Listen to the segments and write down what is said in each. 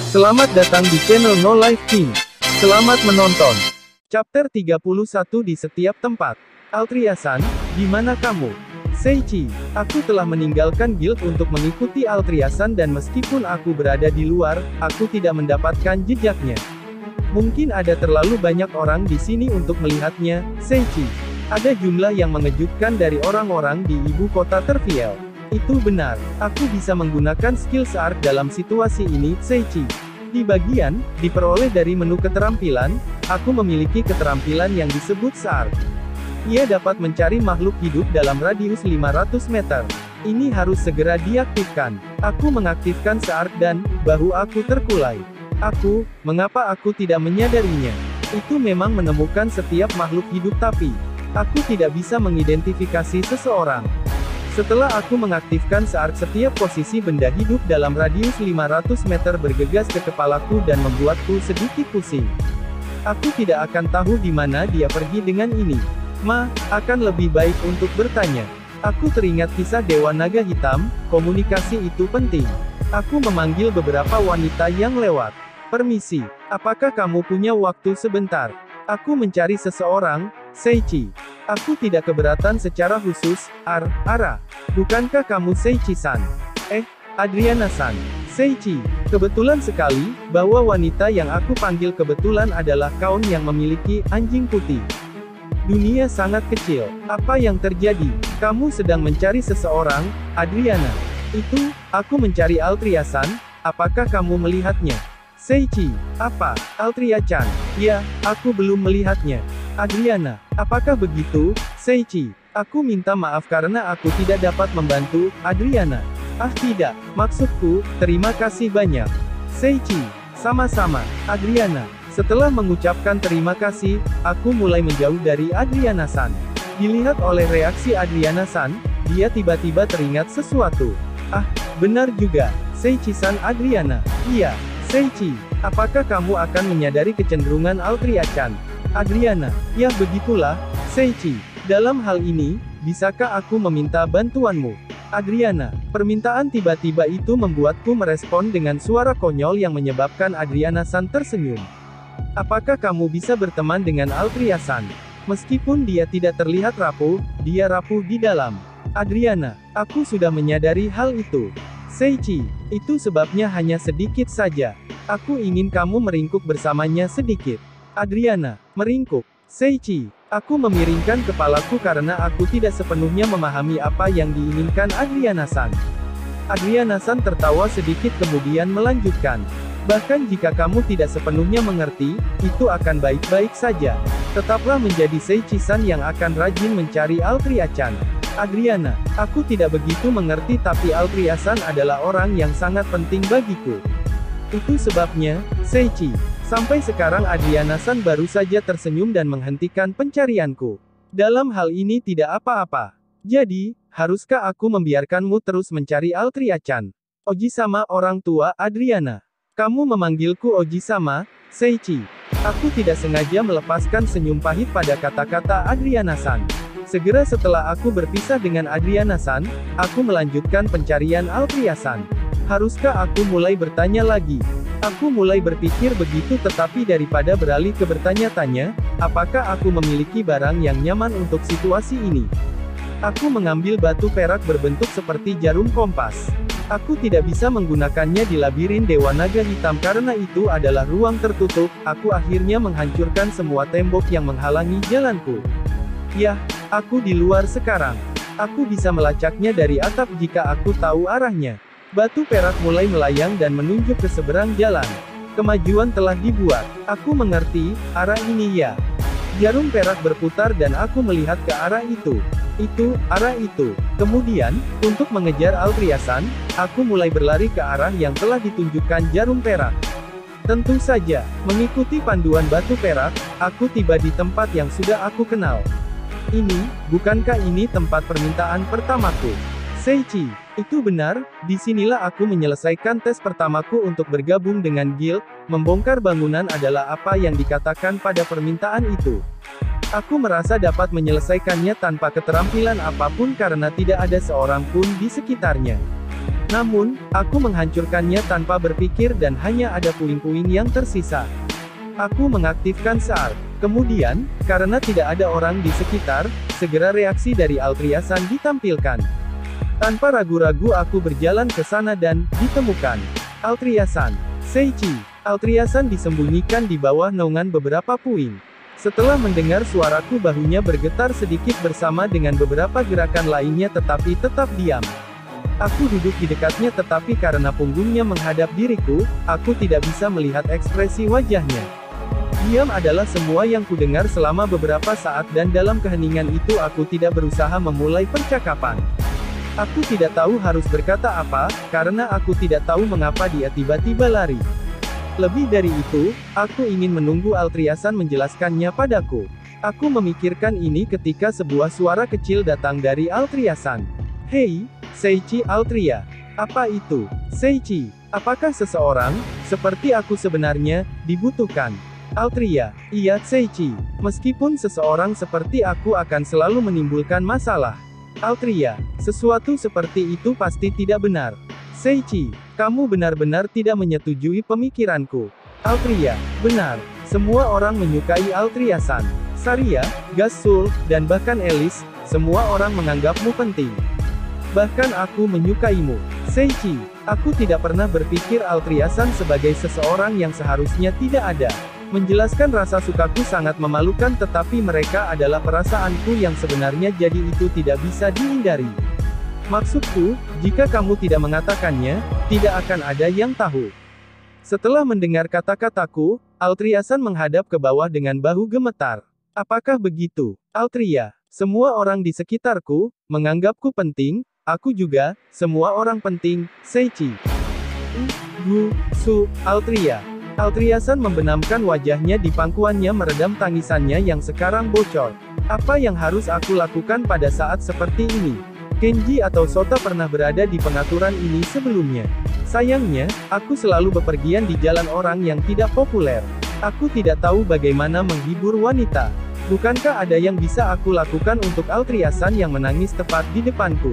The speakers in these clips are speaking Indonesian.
Selamat datang di channel No Life King. Selamat menonton. Chapter 31 di setiap tempat. Altriasan, di mana kamu? Seichi, aku telah meninggalkan guild untuk mengikuti Altriasan dan meskipun aku berada di luar, aku tidak mendapatkan jejaknya. Mungkin ada terlalu banyak orang di sini untuk melihatnya, Seichi. Ada jumlah yang mengejutkan dari orang-orang di ibu kota Terviel. Itu benar, aku bisa menggunakan skill Search dalam situasi ini, Seichi. Di bagian, diperoleh dari menu keterampilan, aku memiliki keterampilan yang disebut Search. Ia dapat mencari makhluk hidup dalam radius 500 meter. Ini harus segera diaktifkan. Aku mengaktifkan Search dan, bahu aku terkulai. Mengapa aku tidak menyadarinya? Itu memang menemukan setiap makhluk hidup tapi, aku tidak bisa mengidentifikasi seseorang. Setelah aku mengaktifkan Search, setiap posisi benda hidup dalam radius 500 meter bergegas ke kepalaku dan membuatku sedikit pusing. Aku tidak akan tahu di mana dia pergi dengan ini. Akan lebih baik untuk bertanya. Aku teringat kisah Dewa Naga Hitam, komunikasi itu penting. Aku memanggil beberapa wanita yang lewat. Permisi, apakah kamu punya waktu sebentar? Aku mencari seseorang, Seichi. Aku tidak keberatan secara khusus, Ara. Bukankah kamu Seichi-san? Adriana-san. Seichi. Kebetulan sekali, bahwa wanita yang aku panggil kebetulan adalah kaum yang memiliki anjing putih. Dunia sangat kecil. Apa yang terjadi? Kamu sedang mencari seseorang, Adriana. Itu, aku mencari Altriasan. Apakah kamu melihatnya? Seichi. Apa? Altria-chan. Ya, aku belum melihatnya. Adriana. Apakah begitu, Seichi? Aku minta maaf karena aku tidak dapat membantu, Adriana. Tidak. Maksudku, terima kasih banyak. Seichi. Sama-sama, Adriana. Setelah mengucapkan terima kasih, aku mulai menjauh dari Adriana-san. Dilihat oleh reaksi Adriana-san, dia tiba-tiba teringat sesuatu. Benar juga, Seichi-san. Adriana. Iya, Seichi. Apakah kamu akan menyadari kecenderungan Altria-chan? Adriana. Ya begitulah, Seichi. Dalam hal ini, bisakah aku meminta bantuanmu? Adriana. Permintaan tiba-tiba itu membuatku merespon dengan suara konyol yang menyebabkan Adriana-san tersenyum. Apakah kamu bisa berteman dengan Altria-san? Meskipun dia tidak terlihat rapuh, dia rapuh di dalam. Adriana. Aku sudah menyadari hal itu. Seichi. Itu sebabnya hanya sedikit saja. Aku ingin kamu meringkuk bersamanya sedikit. Adriana. Meringkuk. Seichi. Aku memiringkan kepalaku karena aku tidak sepenuhnya memahami apa yang diinginkan Adriana-san. Adriana-san tertawa sedikit kemudian melanjutkan. Bahkan jika kamu tidak sepenuhnya mengerti, itu akan baik-baik saja. Tetaplah menjadi Seichi-san yang akan rajin mencari Altria-chan. Adriana. Aku tidak begitu mengerti tapi Altria-san adalah orang yang sangat penting bagiku. Itu sebabnya, Seichi. Sampai sekarang Adriana-san baru saja tersenyum dan menghentikan pencarianku. Dalam hal ini tidak apa-apa. Jadi, haruskah aku membiarkanmu terus mencari Altria-chan? Oji-sama. Orang tua Adriana. Kamu memanggilku Oji-sama, Seichi. Aku tidak sengaja melepaskan senyum pahit pada kata-kata Adriana-san. Segera setelah aku berpisah dengan Adriana-san, aku melanjutkan pencarian Altria-san. Haruskah aku mulai bertanya lagi? Aku mulai berpikir begitu tetapi daripada beralih ke bertanya-tanya, apakah aku memiliki barang yang nyaman untuk situasi ini? Aku mengambil batu perak berbentuk seperti jarum kompas. Aku tidak bisa menggunakannya di labirin Dewa Naga Hitam karena itu adalah ruang tertutup. Aku akhirnya menghancurkan semua tembok yang menghalangi jalanku. Yah, aku di luar sekarang. Aku bisa melacaknya dari atap jika aku tahu arahnya. Batu perak mulai melayang dan menunjuk ke seberang jalan. Kemajuan telah dibuat. Aku mengerti, arah ini ya. Jarum perak berputar dan aku melihat ke arah itu. Arah itu. Kemudian, untuk mengejar Altria-san, aku mulai berlari ke arah yang telah ditunjukkan jarum perak. Tentu saja, mengikuti panduan batu perak, aku tiba di tempat yang sudah aku kenal. Bukankah ini tempat permintaan pertamaku? Seichi. Itu benar, disinilah aku menyelesaikan tes pertamaku untuk bergabung dengan guild. Membongkar bangunan adalah apa yang dikatakan pada permintaan itu. Aku merasa dapat menyelesaikannya tanpa keterampilan apapun karena tidak ada seorang pun di sekitarnya. Namun, aku menghancurkannya tanpa berpikir dan hanya ada puing-puing yang tersisa. Aku mengaktifkan SAR. Kemudian, karena tidak ada orang di sekitar, segera reaksi dari Altriasan ditampilkan. Tanpa ragu-ragu aku berjalan ke sana dan ditemukan. Altriasan. Seichi. Altriasan disembunyikan di bawah naungan beberapa puing. Setelah mendengar suaraku bahunya bergetar sedikit bersama dengan beberapa gerakan lainnya tetapi tetap diam. Aku duduk di dekatnya tetapi karena punggungnya menghadap diriku, aku tidak bisa melihat ekspresi wajahnya. Diam adalah semua yang kudengar selama beberapa saat dan dalam keheningan itu aku tidak berusaha memulai percakapan. Aku tidak tahu harus berkata apa, karena aku tidak tahu mengapa dia tiba-tiba lari. Lebih dari itu, aku ingin menunggu Altriasan menjelaskannya padaku. Aku memikirkan ini ketika sebuah suara kecil datang dari Altriasan. Hei, Seichi Altria. Apa itu? Seichi, apakah seseorang, seperti aku sebenarnya, dibutuhkan? Altria, iya, Seichi. Meskipun seseorang seperti aku akan selalu menimbulkan masalah. Altria, sesuatu seperti itu pasti tidak benar. Seichi, kamu benar-benar tidak menyetujui pemikiranku. Altria, benar. Semua orang menyukai Altriasan. Saria, Gasul, dan bahkan Elis, semua orang menganggapmu penting. Bahkan aku menyukaimu. Seichi, aku tidak pernah berpikir Altriasan sebagai seseorang yang seharusnya tidak ada. Menjelaskan rasa sukaku sangat memalukan tetapi mereka adalah perasaanku yang sebenarnya jadi itu tidak bisa dihindari. Maksudku, jika kamu tidak mengatakannya, tidak akan ada yang tahu. Setelah mendengar kata-kataku, Altriasan menghadap ke bawah dengan bahu gemetar. Apakah begitu, Altria? Semua orang di sekitarku, menganggapku penting, aku juga, semua orang penting, Seichi. Altria. Altriasan membenamkan wajahnya di pangkuannya meredam tangisannya yang sekarang bocor. Apa yang harus aku lakukan pada saat seperti ini? Kenji atau Sota pernah berada di pengaturan ini sebelumnya. Sayangnya, aku selalu bepergian di jalan orang yang tidak populer. Aku tidak tahu bagaimana menghibur wanita. Bukankah ada yang bisa aku lakukan untuk Altriasan yang menangis tepat di depanku?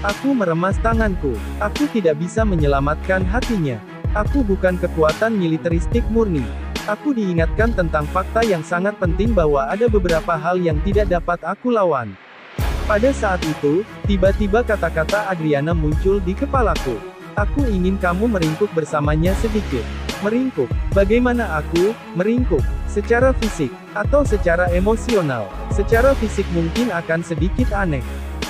Aku meremas tanganku. Aku tidak bisa menyelamatkan hatinya. Aku bukan kekuatan militeristik murni. Aku diingatkan tentang fakta yang sangat penting bahwa ada beberapa hal yang tidak dapat aku lawan. Pada saat itu, tiba-tiba kata-kata Adriana muncul di kepalaku. Aku ingin kamu meringkuk bersamanya sedikit. Meringkuk. Bagaimana aku meringkuk? Secara fisik, atau secara emosional? Secara fisik mungkin akan sedikit aneh.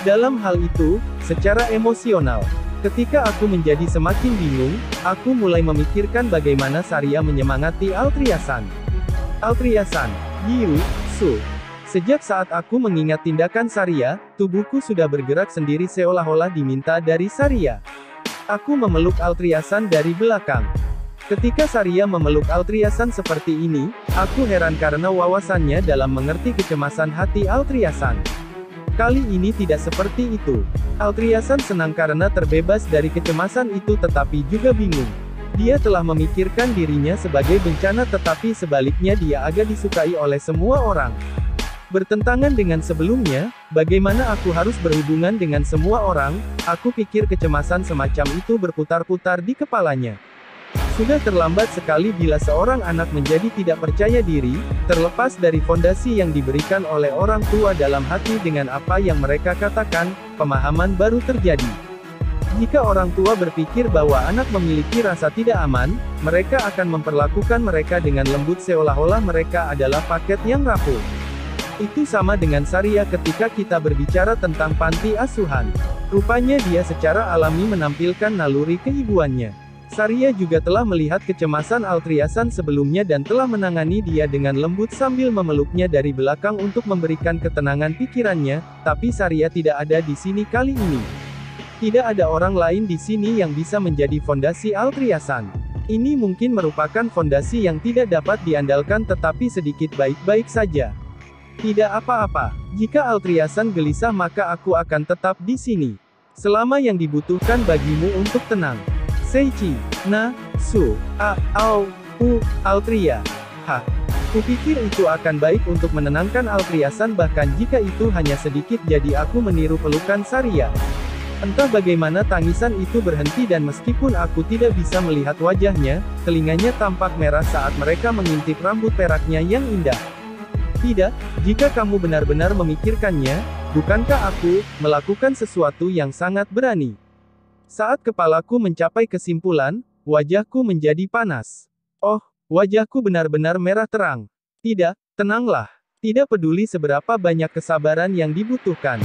Dalam hal itu, secara emosional. Ketika aku menjadi semakin bingung, aku mulai memikirkan bagaimana Saria menyemangati Altriasan. Altriasan. Giu, Su. Sejak saat aku mengingat tindakan Saria, tubuhku sudah bergerak sendiri seolah-olah diminta dari Saria. Aku memeluk Altriasan dari belakang. Ketika Saria memeluk Altriasan seperti ini, aku heran karena wawasannya dalam mengerti kecemasan hati Altriasan. Kali ini tidak seperti itu. Altriasan senang karena terbebas dari kecemasan itu tetapi juga bingung. Dia telah memikirkan dirinya sebagai bencana tetapi sebaliknya dia agak disukai oleh semua orang. Bertentangan dengan sebelumnya, bagaimana aku harus berhubungan dengan semua orang, aku pikir kecemasan semacam itu berputar-putar di kepalanya. Sudah terlambat sekali bila seorang anak menjadi tidak percaya diri, terlepas dari fondasi yang diberikan oleh orang tua dalam hati dengan apa yang mereka katakan, pemahaman baru terjadi. Jika orang tua berpikir bahwa anak memiliki rasa tidak aman, mereka akan memperlakukan mereka dengan lembut seolah-olah mereka adalah paket yang rapuh. Itu sama dengan Saria ketika kita berbicara tentang panti asuhan. Rupanya dia secara alami menampilkan naluri keibuannya. Saria juga telah melihat kecemasan Altriasan sebelumnya dan telah menangani dia dengan lembut sambil memeluknya dari belakang untuk memberikan ketenangan pikirannya, tapi Saria tidak ada di sini kali ini. Tidak ada orang lain di sini yang bisa menjadi fondasi Altriasan. Ini mungkin merupakan fondasi yang tidak dapat diandalkan tetapi sedikit baik-baik saja. Tidak apa-apa. Jika Altriasan gelisah maka aku akan tetap di sini. Selama yang dibutuhkan bagimu untuk tenang. Seichi, Na, Su, Altria. Kupikir itu akan baik untuk menenangkan Altriasan bahkan jika itu hanya sedikit jadi aku meniru pelukan Saria. Entah bagaimana tangisan itu berhenti dan meskipun aku tidak bisa melihat wajahnya, telinganya tampak merah saat mereka mengintip rambut peraknya yang indah. Tidak, jika kamu benar-benar memikirkannya, bukankah aku melakukan sesuatu yang sangat berani? Saat kepalaku mencapai kesimpulan, wajahku menjadi panas. Oh, wajahku benar-benar merah terang. Tidak, tenanglah. Tidak peduli seberapa banyak kesabaran yang dibutuhkan.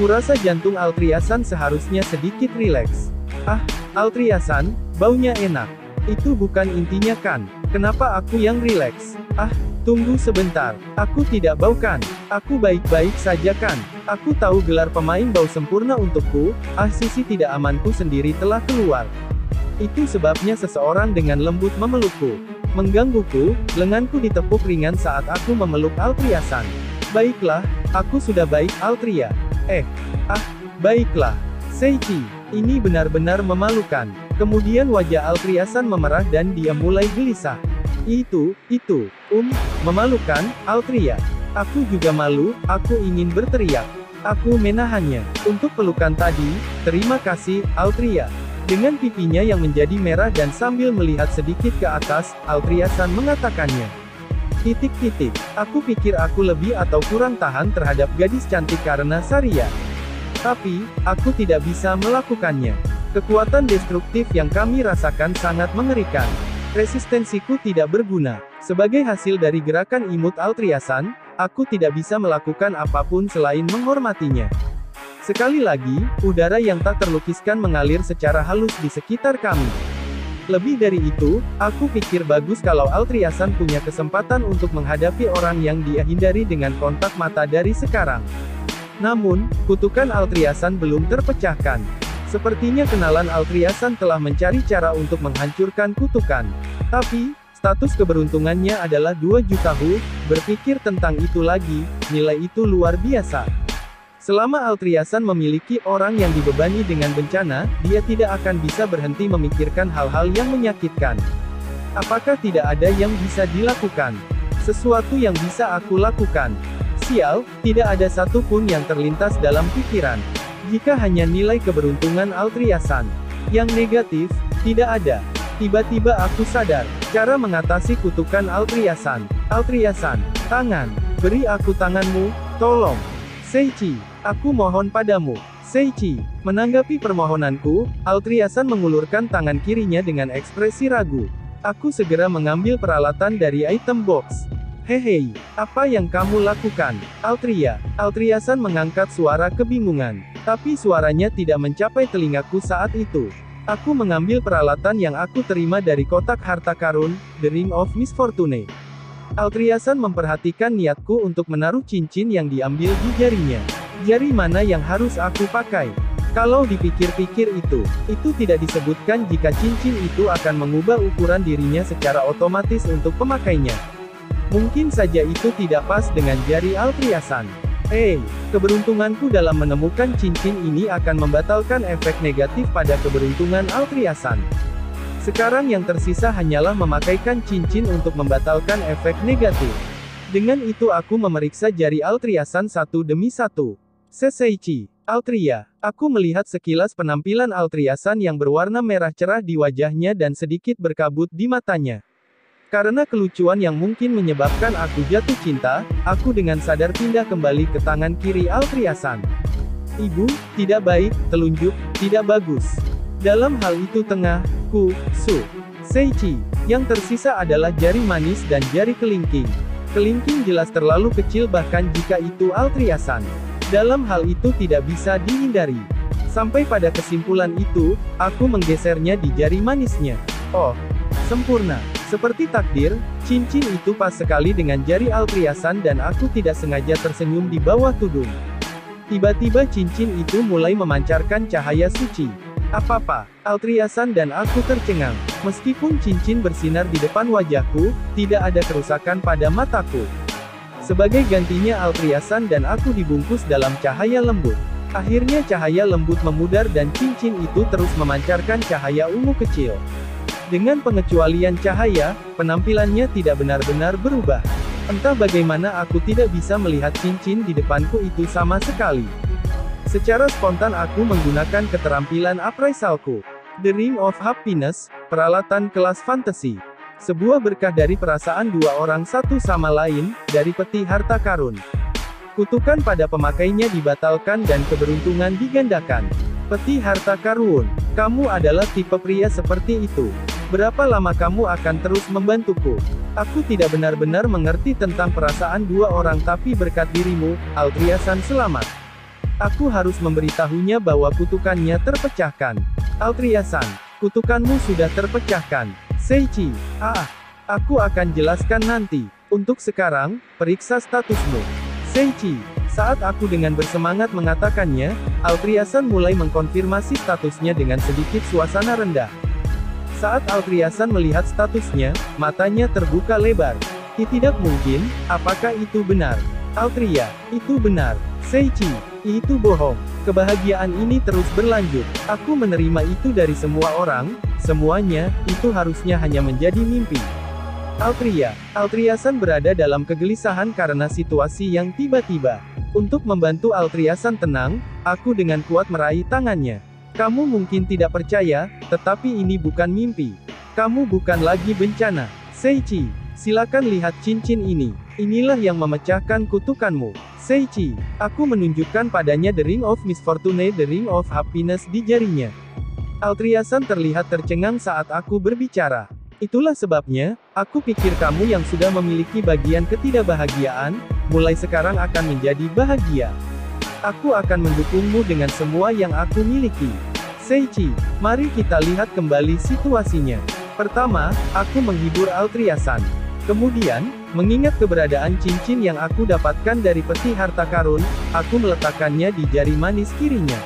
Kurasa jantung Altriasan seharusnya sedikit rileks. Ah, Altriasan, baunya enak. Itu bukan intinya kan? Kenapa aku yang rileks? Ah, tunggu sebentar. Aku tidak bau kan? Aku baik-baik saja kan? Aku tahu gelar pemain bau sempurna untukku. Ah, sisi tidak amanku sendiri telah keluar. Itu sebabnya seseorang dengan lembut memelukku. Menggangguku, lenganku ditepuk ringan saat aku memeluk Altriasan. Baiklah, aku sudah baik Altria. Baiklah. Seichi, ini benar-benar memalukan. Kemudian wajah Altriasan memerah dan dia mulai gelisah. Itu, memalukan, Altria. Aku juga malu, aku ingin berteriak. Aku menahannya. Untuk pelukan tadi, terima kasih, Altria. Dengan pipinya yang menjadi merah dan sambil melihat sedikit ke atas, Altriasan mengatakannya. Aku pikir aku lebih atau kurang tahan terhadap gadis cantik karena Saria. Tapi, aku tidak bisa melakukannya. Kekuatan destruktif yang kami rasakan sangat mengerikan. Resistensiku tidak berguna. Sebagai hasil dari gerakan imut Altriasan, aku tidak bisa melakukan apapun selain menghormatinya. Sekali lagi, udara yang tak terlukiskan mengalir secara halus di sekitar kami. Lebih dari itu, aku pikir bagus kalau Altriasan punya kesempatan untuk menghadapi orang yang dia hindari dengan kontak mata dari sekarang. Namun, kutukan Altriasan belum terpecahkan. Sepertinya kenalan Altriasan telah mencari cara untuk menghancurkan kutukan. Tapi, status keberuntungannya adalah 2 juta Hu, berpikir tentang itu lagi, nilai itu luar biasa. Selama Altriasan memiliki orang yang dibebani dengan bencana, dia tidak akan bisa berhenti memikirkan hal-hal yang menyakitkan. Apakah tidak ada yang bisa dilakukan? Sesuatu yang bisa aku lakukan. Sial, tidak ada satupun yang terlintas dalam pikiran. Jika hanya nilai keberuntungan Altriasan yang negatif, tidak ada. Tiba-tiba aku sadar, cara mengatasi kutukan Altriasan. Altriasan, tangan. Beri aku tanganmu, tolong. Seichi, aku mohon padamu. Seichi, menanggapi permohonanku, Altriasan mengulurkan tangan kirinya dengan ekspresi ragu. Aku segera mengambil peralatan dari item box. Hehe, apa yang kamu lakukan, Altria? Altriasan mengangkat suara kebingungan. Tapi suaranya tidak mencapai telingaku saat itu. Aku mengambil peralatan yang aku terima dari kotak harta karun, The Ring of Misfortune. Altriasan memperhatikan niatku untuk menaruh cincin yang diambil di jarinya. Jari mana yang harus aku pakai? Kalau dipikir-pikir itu tidak disebutkan jika cincin itu akan mengubah ukuran dirinya secara otomatis untuk pemakainya. Mungkin saja itu tidak pas dengan jari Altriasan. Keberuntunganku dalam menemukan cincin ini akan membatalkan efek negatif pada keberuntungan Altriasan. Sekarang yang tersisa hanyalah memakaikan cincin untuk membatalkan efek negatif. Dengan itu aku memeriksa jari Altriasan satu demi satu. Seichi, Altria, aku melihat sekilas penampilan Altriasan yang berwarna merah cerah di wajahnya dan sedikit berkabut di matanya. Karena kelucuan yang mungkin menyebabkan aku jatuh cinta, aku dengan sadar pindah kembali ke tangan kiri Altriasan. Ibu, tidak baik, telunjuk, tidak bagus. Dalam hal itu Seichi, yang tersisa adalah jari manis dan jari kelingking. Kelingking jelas terlalu kecil bahkan jika itu Altriasan. Dalam hal itu tidak bisa dihindari. Sampai pada kesimpulan itu, aku menggesernya di jari manisnya. Oh, sempurna. Seperti takdir, cincin itu pas sekali dengan jari Altriasan dan aku tidak sengaja tersenyum di bawah tudung. Tiba-tiba cincin itu mulai memancarkan cahaya suci. Apa-apa, Altriasan dan aku tercengang. Meskipun cincin bersinar di depan wajahku, tidak ada kerusakan pada mataku. Sebagai gantinya Altriasan dan aku dibungkus dalam cahaya lembut. Akhirnya cahaya lembut memudar dan cincin itu terus memancarkan cahaya ungu kecil. Dengan pengecualian cahaya, penampilannya tidak benar-benar berubah. Entah bagaimana aku tidak bisa melihat cincin di depanku itu sama sekali. Secara spontan aku menggunakan keterampilan appraisalku. The Ring of Happiness, peralatan kelas fantasi. Sebuah berkah dari perasaan dua orang satu sama lain, dari peti harta karun. Kutukan pada pemakainya dibatalkan dan keberuntungan digandakan. Peti harta karun. Kamu adalah tipe pria seperti itu. Berapa lama kamu akan terus membantuku? Aku tidak benar-benar mengerti tentang perasaan dua orang tapi berkat dirimu, Altriasan selamat. Aku harus memberitahunya bahwa kutukannya terpecahkan. Altriasan, kutukanmu sudah terpecahkan. Seichi, aku akan jelaskan nanti. Untuk sekarang, periksa statusmu. Seichi, saat aku dengan bersemangat mengatakannya, Altriasan mulai mengkonfirmasi statusnya dengan sedikit suasana rendah. Saat Altriasan melihat statusnya, matanya terbuka lebar. Tidak mungkin, apakah itu benar? Altria, itu benar. Seichi, itu bohong. Kebahagiaan ini terus berlanjut. Aku menerima itu dari semua orang, semuanya, itu harusnya hanya menjadi mimpi. Altriasan berada dalam kegelisahan karena situasi yang tiba-tiba. Untuk membantu Altriasan tenang, aku dengan kuat meraih tangannya. Kamu mungkin tidak percaya, tetapi ini bukan mimpi. Kamu bukan lagi bencana. Seichi, silakan lihat cincin ini. Inilah yang memecahkan kutukanmu. Seichi, aku menunjukkan padanya The Ring of Misfortune, The Ring of Happiness di jarinya. Altriasan terlihat tercengang saat aku berbicara. Itulah sebabnya, aku pikir kamu yang sudah memiliki bagian ketidakbahagiaan, mulai sekarang akan menjadi bahagia. Aku akan mendukungmu dengan semua yang aku miliki. Seichi, mari kita lihat kembali situasinya. Pertama, aku menghibur Altriasan. Kemudian, mengingat keberadaan cincin yang aku dapatkan dari peti harta karun, aku meletakkannya di jari manis kirinya.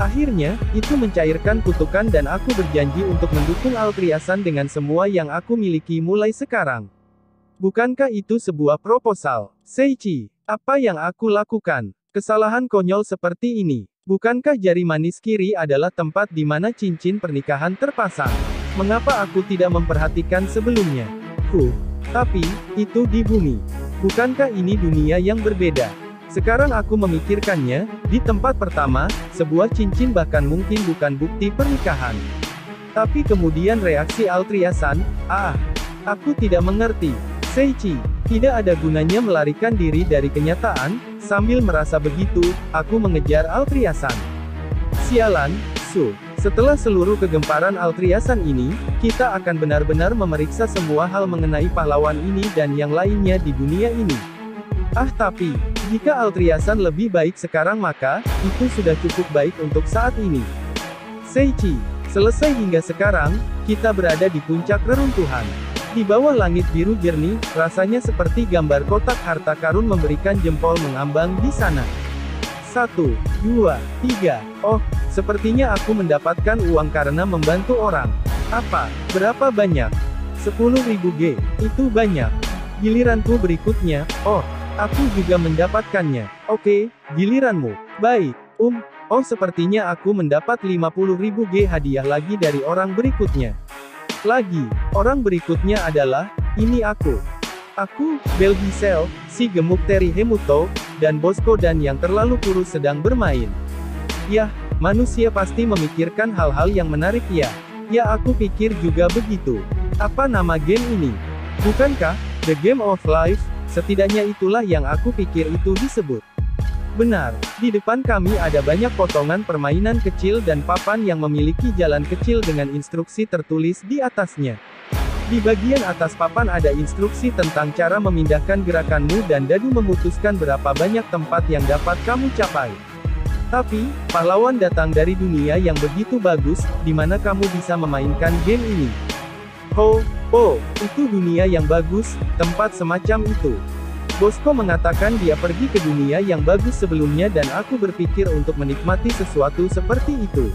Akhirnya, itu mencairkan kutukan dan aku berjanji untuk mendukung Altriasan dengan semua yang aku miliki mulai sekarang. Bukankah itu sebuah proposal? Seichi, apa yang aku lakukan? Kesalahan konyol seperti ini. Bukankah jari manis kiri adalah tempat di mana cincin pernikahan terpasang? Mengapa aku tidak memperhatikan sebelumnya? Tapi, itu di bumi. Bukankah ini dunia yang berbeda? Sekarang aku memikirkannya, di tempat pertama, sebuah cincin bahkan mungkin bukan bukti pernikahan. Tapi kemudian reaksi Altriasan, aku tidak mengerti. Seichi, tidak ada gunanya melarikan diri dari kenyataan. Sambil merasa begitu, aku mengejar Altriasan. Sialan, setelah seluruh kegemparan Altriasan ini, kita akan benar-benar memeriksa semua hal mengenai pahlawan ini dan yang lainnya di dunia ini. Tapi, jika Altriasan lebih baik sekarang maka, itu sudah cukup baik untuk saat ini. Seichi, selesai hingga sekarang, kita berada di puncak reruntuhan. Di bawah langit biru jernih, rasanya seperti gambar kotak harta karun memberikan jempol mengambang di sana. 1, 2, 3, sepertinya aku mendapatkan uang karena membantu orang. Berapa banyak? 10.000 G, itu banyak. Giliranku berikutnya, aku juga mendapatkannya. Oke, giliranmu. Baik, sepertinya aku mendapat 50.000 G hadiah lagi dari orang berikutnya. Orang berikutnya adalah, ini aku. Aku, Belgisel, si gemuk Teri Hemuto, dan bosku dan yang terlalu kurus sedang bermain. Yah, manusia pasti memikirkan hal-hal yang menarik ya. Ya aku pikir juga begitu. Apa nama game ini? Bukankah, The Game of Life? Setidaknya itulah yang aku pikir itu disebut. Benar, di depan kami ada banyak potongan permainan kecil dan papan yang memiliki jalan kecil dengan instruksi tertulis di atasnya. Di bagian atas papan ada instruksi tentang cara memindahkan gerakanmu dan dadu memutuskan berapa banyak tempat yang dapat kamu capai. Tapi, pahlawan datang dari dunia yang begitu bagus, di mana kamu bisa memainkan game ini. Itu dunia yang bagus, tempat semacam itu. Bosco mengatakan dia pergi ke dunia yang bagus sebelumnya dan aku berpikir untuk menikmati sesuatu seperti itu.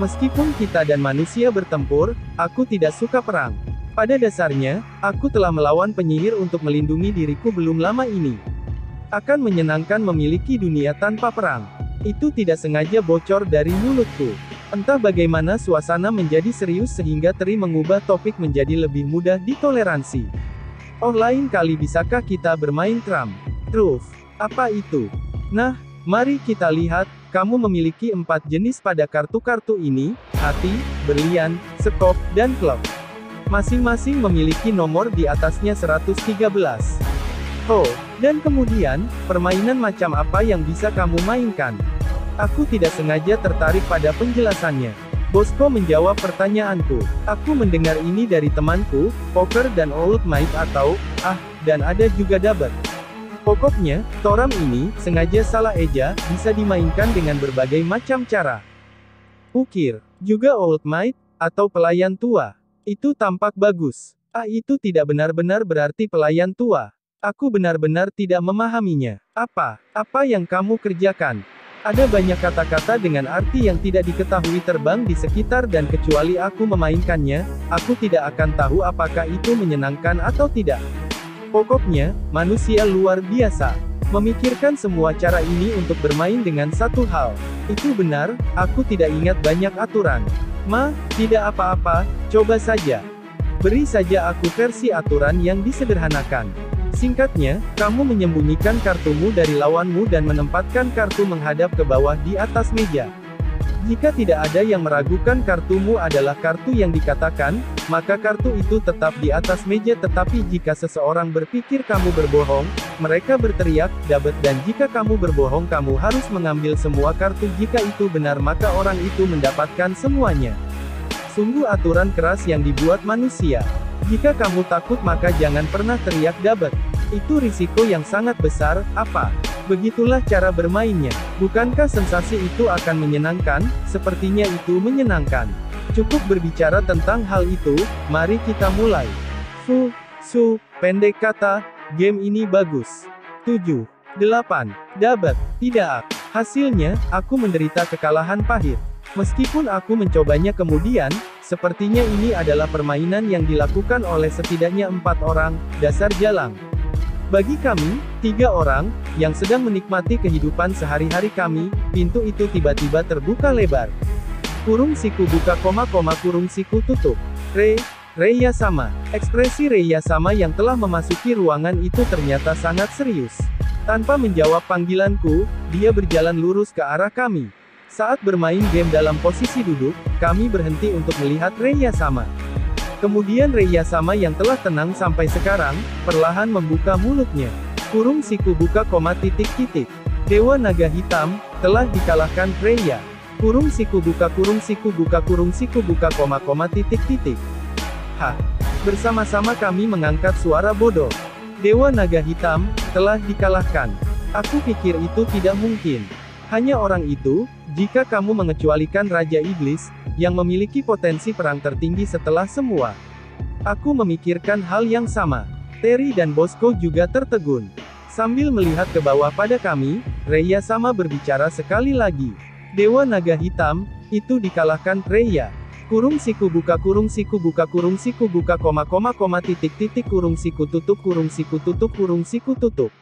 Meskipun kita dan manusia bertempur, aku tidak suka perang. Pada dasarnya, aku telah melawan penyihir untuk melindungi diriku belum lama ini. Akan menyenangkan memiliki dunia tanpa perang. Itu tidak sengaja bocor dari mulutku. Entah bagaimana suasana menjadi serius sehingga Teri mengubah topik menjadi lebih mudah ditoleransi. Lain kali bisakah kita bermain drum? Truth. Apa itu? Nah, mari kita lihat. kamu memiliki 4 jenis pada kartu-kartu ini, hati, berlian, sekop, dan klub. Masing-masing memiliki nomor di atasnya 113. Oh, dan kemudian, permainan macam apa yang bisa kamu mainkan? Aku tidak sengaja tertarik pada penjelasannya. Bosco menjawab pertanyaanku. Aku mendengar ini dari temanku, poker dan old mate atau, dan ada juga daber. Pokoknya, toram ini, sengaja salah eja, bisa dimainkan dengan berbagai macam cara. Ukir, juga old mate, atau pelayan tua. Itu tampak bagus. Itu tidak benar-benar berarti pelayan tua. Aku benar-benar tidak memahaminya. Apa yang kamu kerjakan? Ada banyak kata-kata dengan arti yang tidak diketahui terbang di sekitar dan kecuali aku memainkannya, aku tidak akan tahu apakah itu menyenangkan atau tidak. Pokoknya, manusia luar biasa. Memikirkan semua cara ini untuk bermain dengan satu hal. Itu benar, aku tidak ingat banyak aturan. Tidak apa-apa, coba saja. Beri saja aku versi aturan yang disederhanakan. Singkatnya, kamu menyembunyikan kartumu dari lawanmu dan menempatkan kartu menghadap ke bawah di atas meja. Jika tidak ada yang meragukan kartumu adalah kartu yang dikatakan, maka kartu itu tetap di atas meja tetapi jika seseorang berpikir kamu berbohong, mereka berteriak, dabet dan jika kamu berbohong kamu harus mengambil semua kartu jika itu benar maka orang itu mendapatkan semuanya. Sungguh aturan keras yang dibuat manusia. Jika kamu takut maka jangan pernah teriak dabet. Itu risiko yang sangat besar, Begitulah cara bermainnya. Bukankah sensasi itu akan menyenangkan? Sepertinya itu menyenangkan. Cukup berbicara tentang hal itu, mari kita mulai. Pendek kata, game ini bagus. 7. 8. Dabet. Tidak. Hasilnya, aku menderita kekalahan pahit. Meskipun aku mencobanya kemudian, sepertinya ini adalah permainan yang dilakukan oleh setidaknya 4 orang, dasar jalang. Bagi kami, 3 orang, yang sedang menikmati kehidupan sehari-hari kami, pintu itu tiba-tiba terbuka lebar. Kurung siku buka kurung siku tutup. Reiya sama. Ekspresi Reiya sama yang telah memasuki ruangan itu ternyata sangat serius. Tanpa menjawab panggilanku, dia berjalan lurus ke arah kami. Saat bermain game dalam posisi duduk, kami berhenti untuk melihat Reiya sama. Kemudian Reiya sama yang telah tenang sampai sekarang, perlahan membuka mulutnya. Kurung siku buka Dewa naga hitam, telah dikalahkan Reiya. Kurung siku buka Bersama-sama kami mengangkat suara bodoh. Dewa naga hitam, telah dikalahkan. Aku pikir itu tidak mungkin. Hanya orang itu, jika kamu mengecualikan Raja Iblis, yang memiliki potensi perang tertinggi setelah semua. Aku memikirkan hal yang sama. Terry dan Bosco juga tertegun. Sambil melihat ke bawah pada kami, Reiya sama berbicara sekali lagi. Dewa naga hitam, itu dikalahkan Reiya. Kurung siku buka kurung siku kurung siku tutup.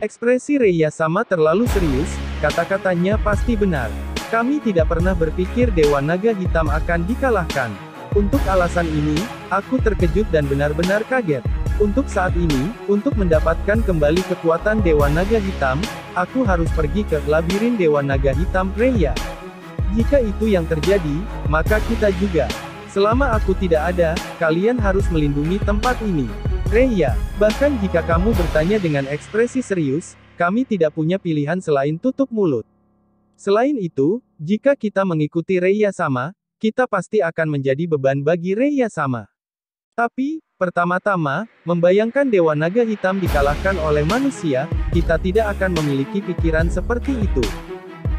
Ekspresi Reiya sama terlalu serius, kata-katanya pasti benar. Kami tidak pernah berpikir Dewa Naga Hitam akan dikalahkan. Untuk alasan ini, aku terkejut dan benar-benar kaget. Untuk saat ini, untuk mendapatkan kembali kekuatan Dewa Naga Hitam, aku harus pergi ke labirin Dewa Naga Hitam Reiya. Jika itu yang terjadi, maka kita juga. Selama aku tidak ada, kalian harus melindungi tempat ini. Reiya, bahkan jika kamu bertanya dengan ekspresi serius, kami tidak punya pilihan selain tutup mulut. Selain itu, jika kita mengikuti Reiya sama, kita pasti akan menjadi beban bagi Reiya sama. Tapi, pertama-tama, membayangkan Dewa Naga Hitam dikalahkan oleh manusia, kita tidak akan memiliki pikiran seperti itu.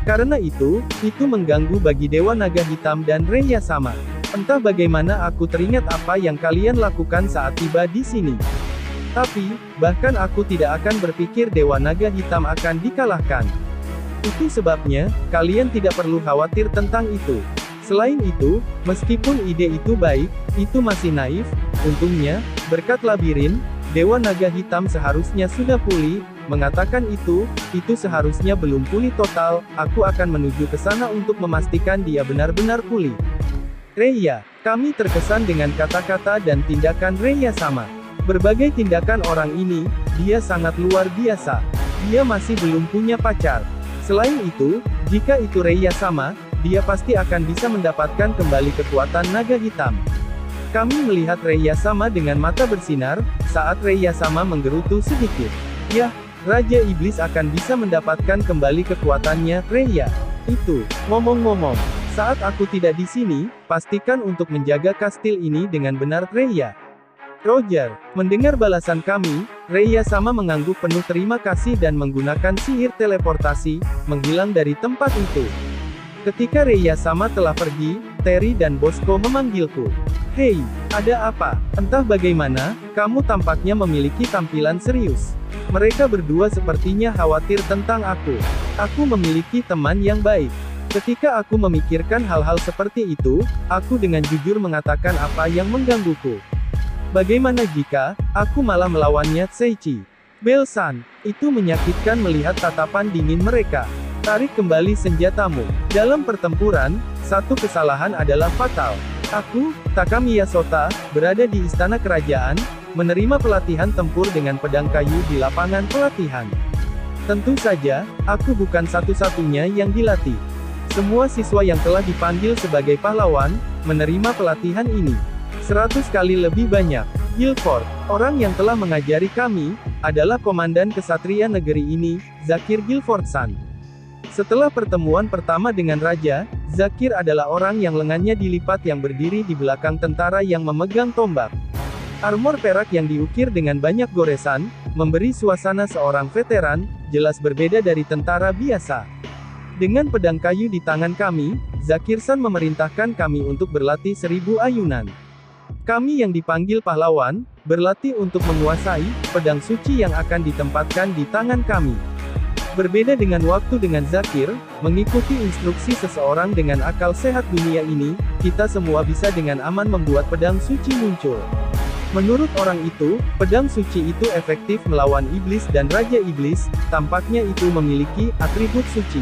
Karena itu mengganggu bagi Dewa Naga Hitam dan Reiya sama. Entah bagaimana aku teringat apa yang kalian lakukan saat tiba di sini. Tapi, bahkan aku tidak akan berpikir Dewa Naga Hitam akan dikalahkan. Itu sebabnya, kalian tidak perlu khawatir tentang itu. Selain itu, meskipun ide itu baik, itu masih naif. Untungnya, berkat labirin, Dewa Naga Hitam seharusnya sudah pulih. Mengatakan itu seharusnya belum pulih total. Aku akan menuju ke sana untuk memastikan dia benar-benar pulih. Reiya, kami terkesan dengan kata-kata dan tindakan Reiya sama. Berbagai tindakan orang ini, dia sangat luar biasa. Dia masih belum punya pacar. Selain itu, jika itu Reiya sama, dia pasti akan bisa mendapatkan kembali kekuatan naga hitam. Kami melihat Reiya sama dengan mata bersinar, saat Reiya sama menggerutu sedikit. Yah, Raja Iblis akan bisa mendapatkan kembali kekuatannya, Reiya. Itu, ngomong-ngomong, saat aku tidak di sini, pastikan untuk menjaga kastil ini dengan benar, Reiya. Roger, mendengar balasan kami, Reiya sama mengangguk penuh terima kasih dan menggunakan sihir teleportasi, menghilang dari tempat itu. Ketika Reiya sama telah pergi, Terry dan Bosco memanggilku. Hei, ada apa? Entah bagaimana, kamu tampaknya memiliki tampilan serius. Mereka berdua sepertinya khawatir tentang aku. Aku memiliki teman yang baik. Ketika aku memikirkan hal-hal seperti itu, aku dengan jujur mengatakan apa yang menggangguku. Bagaimana jika aku malah melawannya, Seichi? Bel-san, itu menyakitkan melihat tatapan dingin mereka. Tarik kembali senjatamu. Dalam pertempuran, satu kesalahan adalah fatal. Aku, Takamiya Sota, berada di istana kerajaan, menerima pelatihan tempur dengan pedang kayu di lapangan pelatihan. Tentu saja, aku bukan satu-satunya yang dilatih. Semua siswa yang telah dipanggil sebagai pahlawan, menerima pelatihan ini. 100 kali lebih banyak. Guilford, orang yang telah mengajari kami, adalah komandan kesatria negeri ini, Zakir Guilford-san. Setelah pertemuan pertama dengan Raja, Zakir adalah orang yang lengannya dilipat yang berdiri di belakang tentara yang memegang tombak. Armor perak yang diukir dengan banyak goresan, memberi suasana seorang veteran, jelas berbeda dari tentara biasa. Dengan pedang kayu di tangan kami, Zakir-san memerintahkan kami untuk berlatih 1000 ayunan. Kami yang dipanggil pahlawan, berlatih untuk menguasai pedang suci yang akan ditempatkan di tangan kami. Berbeda dengan waktu dengan Zakir, mengikuti instruksi seseorang dengan akal sehat dunia ini, kita semua bisa dengan aman membuat pedang suci muncul. Menurut orang itu, pedang suci itu efektif melawan iblis dan Raja Iblis, tampaknya itu memiliki atribut suci.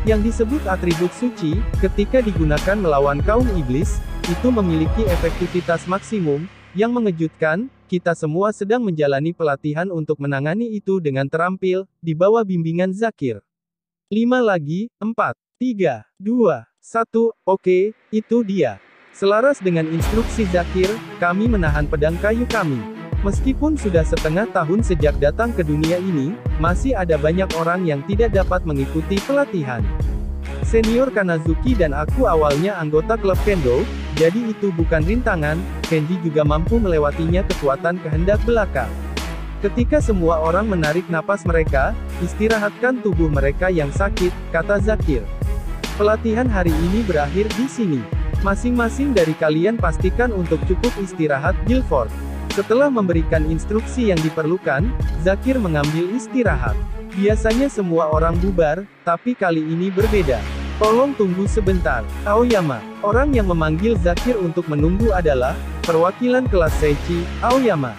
Yang disebut atribut suci, ketika digunakan melawan kaum iblis, itu memiliki efektivitas maksimum. Yang mengejutkan, kita semua sedang menjalani pelatihan untuk menangani itu dengan terampil, di bawah bimbingan Zakir. 5 lagi, 4, 3, 2, 1, oke, itu dia. Selaras dengan instruksi Zakir, kami menahan pedang kayu kami. Meskipun sudah setengah tahun sejak datang ke dunia ini, masih ada banyak orang yang tidak dapat mengikuti pelatihan. Senior Kanazuki dan aku awalnya anggota klub Kendo, jadi itu bukan rintangan, Kenji juga mampu melewatinya kekuatan kehendak belaka. Ketika semua orang menarik napas mereka, istirahatkan tubuh mereka yang sakit, kata Zakir. Pelatihan hari ini berakhir di sini. Masing-masing dari kalian pastikan untuk cukup istirahat, Guilford. Setelah memberikan instruksi yang diperlukan, Zakir mengambil istirahat. Biasanya semua orang bubar, tapi kali ini berbeda. Tolong tunggu sebentar. Aoyama, orang yang memanggil Zakir untuk menunggu adalah perwakilan kelas Seichi, Aoyama.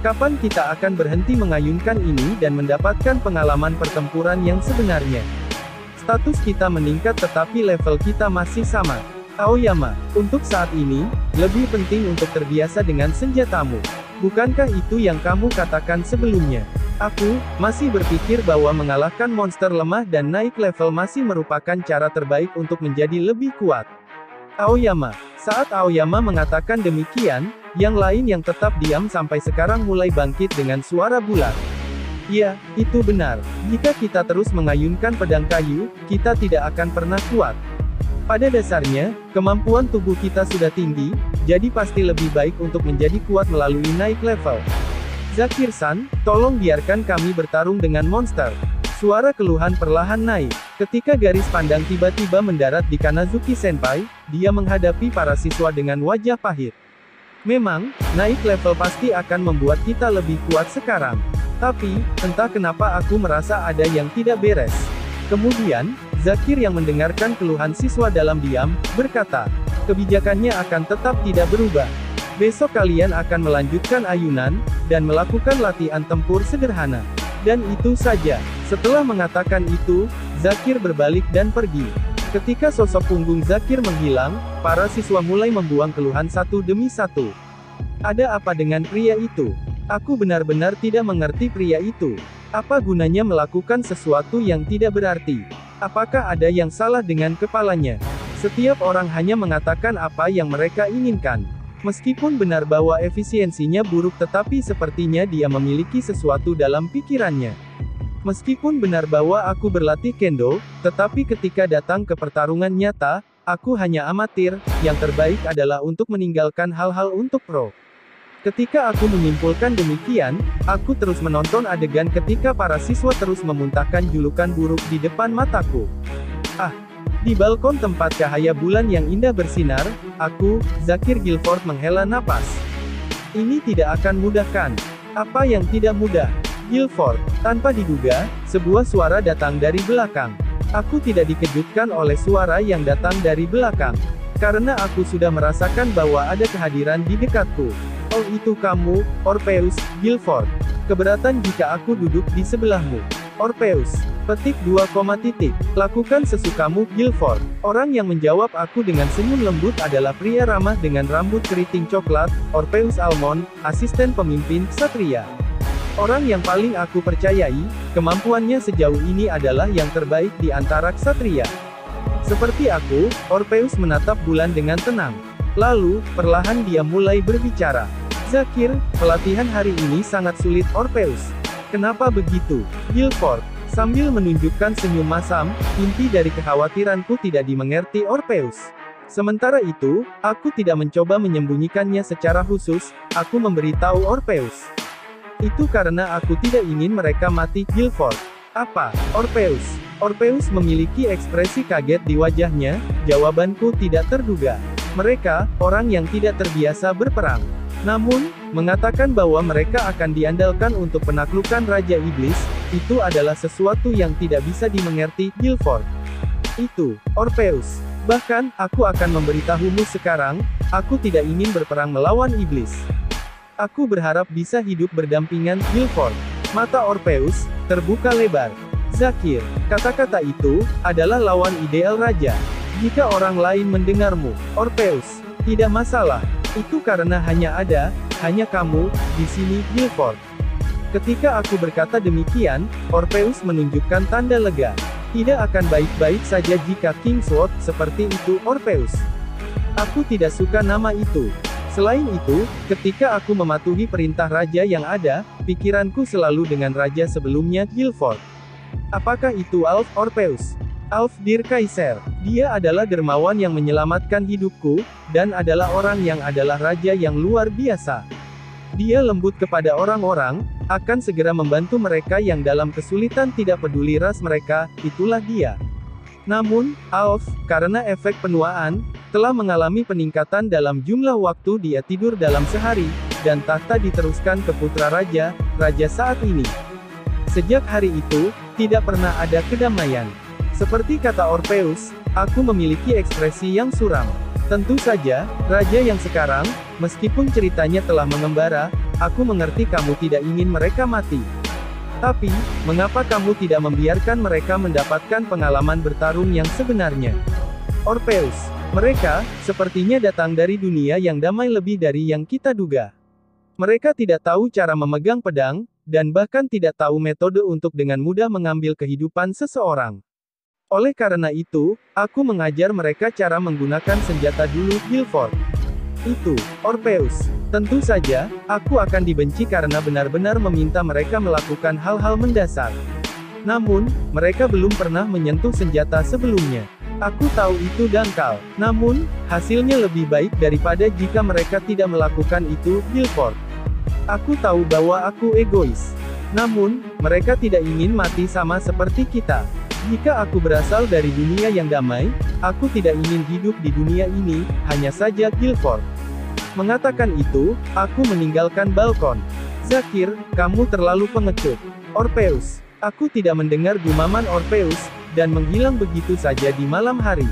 Kapan kita akan berhenti mengayunkan ini dan mendapatkan pengalaman pertempuran yang sebenarnya? Status kita meningkat tetapi level kita masih sama. Aoyama, untuk saat ini, lebih penting untuk terbiasa dengan senjatamu. Bukankah itu yang kamu katakan sebelumnya? Aku masih berpikir bahwa mengalahkan monster lemah dan naik level masih merupakan cara terbaik untuk menjadi lebih kuat. Aoyama. Saat Aoyama mengatakan demikian, yang lain yang tetap diam sampai sekarang mulai bangkit dengan suara bulat. Ya, itu benar. Jika kita terus mengayunkan pedang kayu, kita tidak akan pernah kuat. Pada dasarnya, kemampuan tubuh kita sudah tinggi, jadi pasti lebih baik untuk menjadi kuat melalui naik level. Zakir-san, tolong biarkan kami bertarung dengan monster. Suara keluhan perlahan naik. Ketika garis pandang tiba-tiba mendarat di Kanazuki Senpai, dia menghadapi para siswa dengan wajah pahit. Memang, naik level pasti akan membuat kita lebih kuat sekarang. Tapi, entah kenapa aku merasa ada yang tidak beres. Kemudian, Zakir yang mendengarkan keluhan siswa dalam diam, berkata, kebijakannya akan tetap tidak berubah. Besok kalian akan melanjutkan ayunan, dan melakukan latihan tempur sederhana. Dan itu saja. Setelah mengatakan itu, Zakir berbalik dan pergi. Ketika sosok punggung Zakir menghilang, para siswa mulai membuang keluhan satu demi satu. Ada apa dengan pria itu? Aku benar-benar tidak mengerti pria itu. Apa gunanya melakukan sesuatu yang tidak berarti? Apakah ada yang salah dengan kepalanya? Setiap orang hanya mengatakan apa yang mereka inginkan. Meskipun benar bahwa efisiensinya buruk, tetapi sepertinya dia memiliki sesuatu dalam pikirannya. Meskipun benar bahwa aku berlatih kendo, tetapi ketika datang ke pertarungan nyata, aku hanya amatir. Yang terbaik adalah untuk meninggalkan hal-hal untuk pro. Ketika aku menyimpulkan demikian, aku terus menonton adegan ketika para siswa terus memuntahkan julukan buruk di depan mataku. Di balkon tempat cahaya bulan yang indah bersinar, aku, Zakir Guilford, menghela napas. Ini tidak akan mudahkan. Apa yang tidak mudah? Guilford. Tanpa diduga, sebuah suara datang dari belakang. Aku tidak dikejutkan oleh suara yang datang dari belakang. Karena aku sudah merasakan bahwa ada kehadiran di dekatku. Oh, itu kamu, Orpheus, Guilford. Keberatan jika aku duduk di sebelahmu. Orpheus. Petik 2, Lakukan sesukamu, Guilford. Orang yang menjawab aku dengan senyum lembut adalah pria ramah dengan rambut keriting coklat, Orpheus Almond, asisten pemimpin Ksatria. Orang yang paling aku percayai, kemampuannya sejauh ini adalah yang terbaik di antara Ksatria. Seperti aku, Orpheus menatap bulan dengan tenang. Lalu, perlahan dia mulai berbicara. Zakir, pelatihan hari ini sangat sulit, Orpheus. Kenapa begitu, Guilford? Sambil menunjukkan senyum masam, inti dari kekhawatiranku tidak dimengerti Orpheus. Sementara itu, aku tidak mencoba menyembunyikannya secara khusus, aku memberitahu Orpheus. Itu karena aku tidak ingin mereka mati, Guilford. Apa, Orpheus? Orpheus memiliki ekspresi kaget di wajahnya, jawabanku tidak terduga. Mereka, orang yang tidak terbiasa berperang. Namun, mengatakan bahwa mereka akan diandalkan untuk penaklukan Raja Iblis, itu adalah sesuatu yang tidak bisa dimengerti, Guilford. Itu, Orpheus. Bahkan, aku akan memberitahumu sekarang, aku tidak ingin berperang melawan Iblis. Aku berharap bisa hidup berdampingan, Guilford. Mata Orpheus terbuka lebar. Zakir, kata-kata itu adalah lawan ideal Raja. Jika orang lain mendengarmu, Orpheus, tidak masalah. Itu karena hanya kamu, di sini, Guilford. Ketika aku berkata demikian, Orpheus menunjukkan tanda lega. Tidak akan baik-baik saja jika Kingsword seperti itu, Orpheus. Aku tidak suka nama itu. Selain itu, ketika aku mematuhi perintah raja yang ada, pikiranku selalu dengan raja sebelumnya, Guilford. Apakah itu Alf, Orpheus? Alf dir Kaiser. Dia adalah dermawan yang menyelamatkan hidupku, dan adalah orang yang adalah raja yang luar biasa. Dia lembut kepada orang-orang, akan segera membantu mereka yang dalam kesulitan, tidak peduli ras mereka, itulah dia. Namun, Alf, karena efek penuaan, telah mengalami peningkatan dalam jumlah waktu dia tidur dalam sehari, dan tahta diteruskan ke putra raja, raja saat ini. Sejak hari itu, tidak pernah ada kedamaian. Seperti kata Orpheus, aku memiliki ekspresi yang suram. Tentu saja, raja yang sekarang, meskipun ceritanya telah mengembara, aku mengerti kamu tidak ingin mereka mati. Tapi, mengapa kamu tidak membiarkan mereka mendapatkan pengalaman bertarung yang sebenarnya? Orpheus, mereka, sepertinya datang dari dunia yang damai lebih dari yang kita duga. Mereka tidak tahu cara memegang pedang, dan bahkan tidak tahu metode untuk dengan mudah mengambil kehidupan seseorang. Oleh karena itu, aku mengajar mereka cara menggunakan senjata dulu, Guilford. Itu, Orpheus. Tentu saja, aku akan dibenci karena benar-benar meminta mereka melakukan hal-hal mendasar. Namun, mereka belum pernah menyentuh senjata sebelumnya. Aku tahu itu dangkal. Namun, hasilnya lebih baik daripada jika mereka tidak melakukan itu, Guilford. Aku tahu bahwa aku egois. Namun, mereka tidak ingin mati sama seperti kita. Jika aku berasal dari dunia yang damai, aku tidak ingin hidup di dunia ini, hanya saja, Guilford. Mengatakan itu, aku meninggalkan balkon. Zakir, kamu terlalu pengecut. Orpheus. Aku tidak mendengar gumaman Orpheus, dan menghilang begitu saja di malam hari.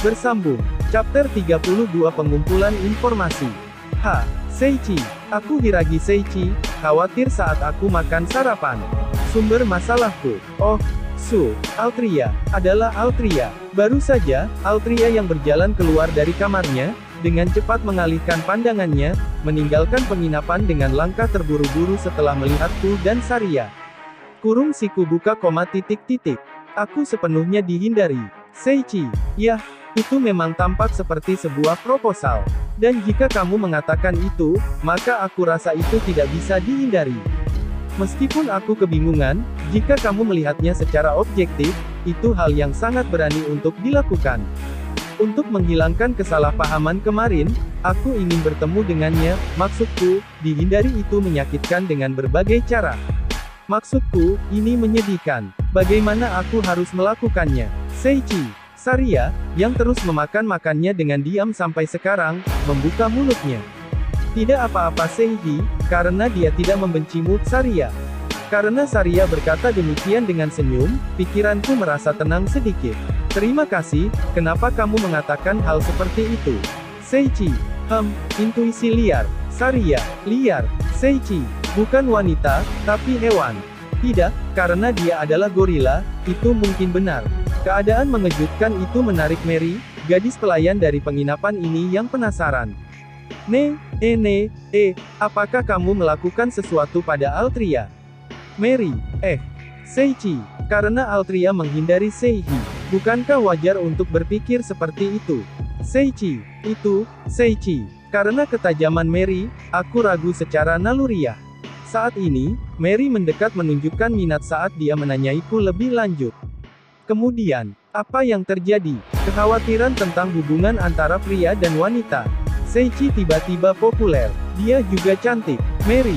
Bersambung. Chapter 32 Pengumpulan Informasi. Seichi. Aku Hiragi Seichi, khawatir saat aku makan sarapan. Sumber masalahku. Oh, Altria, adalah Altria. Baru saja, Altria yang berjalan keluar dari kamarnya, dengan cepat mengalihkan pandangannya, meninggalkan penginapan dengan langkah terburu-buru setelah melihatku dan Saria. Kurung siku buka koma titik titik. Aku sepenuhnya dihindari. Seichi, yah, itu memang tampak seperti sebuah proposal. Dan jika kamu mengatakan itu, maka aku rasa itu tidak bisa dihindari. Meskipun aku kebingungan, jika kamu melihatnya secara objektif, itu hal yang sangat berani untuk dilakukan. Untuk menghilangkan kesalahpahaman kemarin, aku ingin bertemu dengannya, maksudku, dihindari itu menyakitkan dengan berbagai cara. Maksudku, ini menyedihkan. Bagaimana aku harus melakukannya? Seichi, Saria, yang terus memakan makannya dengan diam sampai sekarang, membuka mulutnya. Tidak apa-apa Seihi, karena dia tidak membencimu, Saria. Karena Saria berkata demikian dengan senyum, pikiranku merasa tenang sedikit. Terima kasih, kenapa kamu mengatakan hal seperti itu? Seichi, intuisi liar. Saria, liar. Seichi, bukan wanita, tapi hewan. Tidak, karena dia adalah gorila, itu mungkin benar. Keadaan mengejutkan itu menarik Mary, gadis pelayan dari penginapan ini yang penasaran. Apakah kamu melakukan sesuatu pada Altria? Mary, Seichi, karena Altria menghindari Seihi, bukankah wajar untuk berpikir seperti itu? Seichi, Seichi, karena ketajaman Mary, aku ragu secara naluriah. Saat ini, Mary mendekat menunjukkan minat saat dia menanyaiku lebih lanjut. Kemudian, apa yang terjadi? Kekhawatiran tentang hubungan antara pria dan wanita. Seichi tiba-tiba populer. Dia juga cantik. Mary,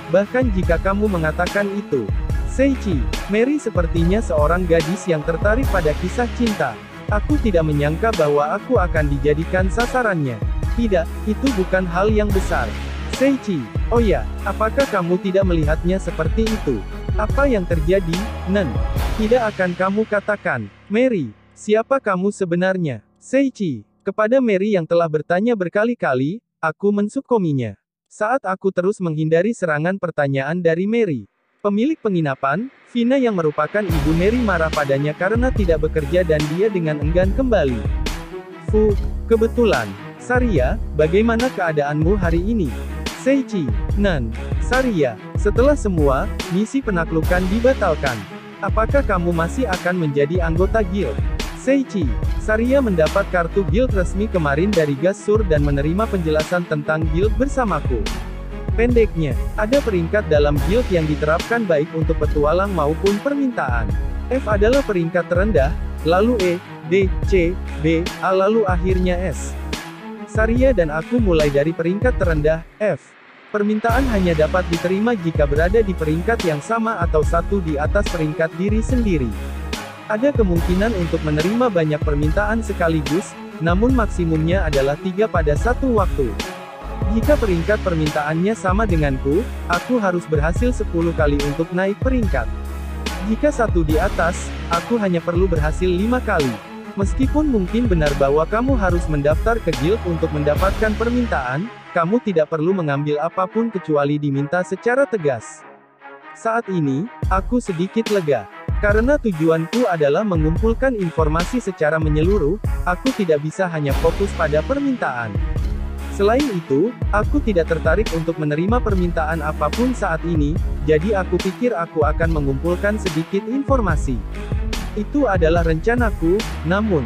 bahkan jika kamu mengatakan itu. Seichi, Mary sepertinya seorang gadis yang tertarik pada kisah cinta. Aku tidak menyangka bahwa aku akan dijadikan sasarannya. Tidak, itu bukan hal yang besar. Seichi, oh ya, apakah kamu tidak melihatnya seperti itu? Apa yang terjadi, Nen? Tidak akan kamu katakan. Mary, siapa kamu sebenarnya? Seichi, kepada Mary yang telah bertanya berkali-kali, aku mensubkominya. Saat aku terus menghindari serangan pertanyaan dari Mary. Pemilik penginapan, Vina yang merupakan ibu Mary marah padanya karena tidak bekerja dan dia dengan enggan kembali. Kebetulan. Saria, bagaimana keadaanmu hari ini? Seichi, Nan, Saria, setelah semua, misi penaklukan dibatalkan. Apakah kamu masih akan menjadi anggota guild? Seichi, Saria mendapat kartu guild resmi kemarin dari Gasur dan menerima penjelasan tentang guild bersamaku. Pendeknya, ada peringkat dalam guild yang diterapkan baik untuk petualang maupun permintaan. F adalah peringkat terendah, lalu E, D, C, B, A lalu akhirnya S. Saria dan aku mulai dari peringkat terendah, F. Permintaan hanya dapat diterima jika berada di peringkat yang sama atau satu di atas peringkat diri sendiri. Ada kemungkinan untuk menerima banyak permintaan sekaligus, namun maksimumnya adalah 3 pada satu waktu. Jika peringkat permintaannya sama denganku, aku harus berhasil 10 kali untuk naik peringkat. Jika satu di atas, aku hanya perlu berhasil 5 kali. Meskipun mungkin benar bahwa kamu harus mendaftar ke guild untuk mendapatkan permintaan, kamu tidak perlu mengambil apapun kecuali diminta secara tegas. Saat ini, aku sedikit lega. Karena tujuanku adalah mengumpulkan informasi secara menyeluruh, aku tidak bisa hanya fokus pada permintaan. Selain itu, aku tidak tertarik untuk menerima permintaan apapun saat ini, jadi aku pikir aku akan mengumpulkan sedikit informasi. Itu adalah rencanaku, namun,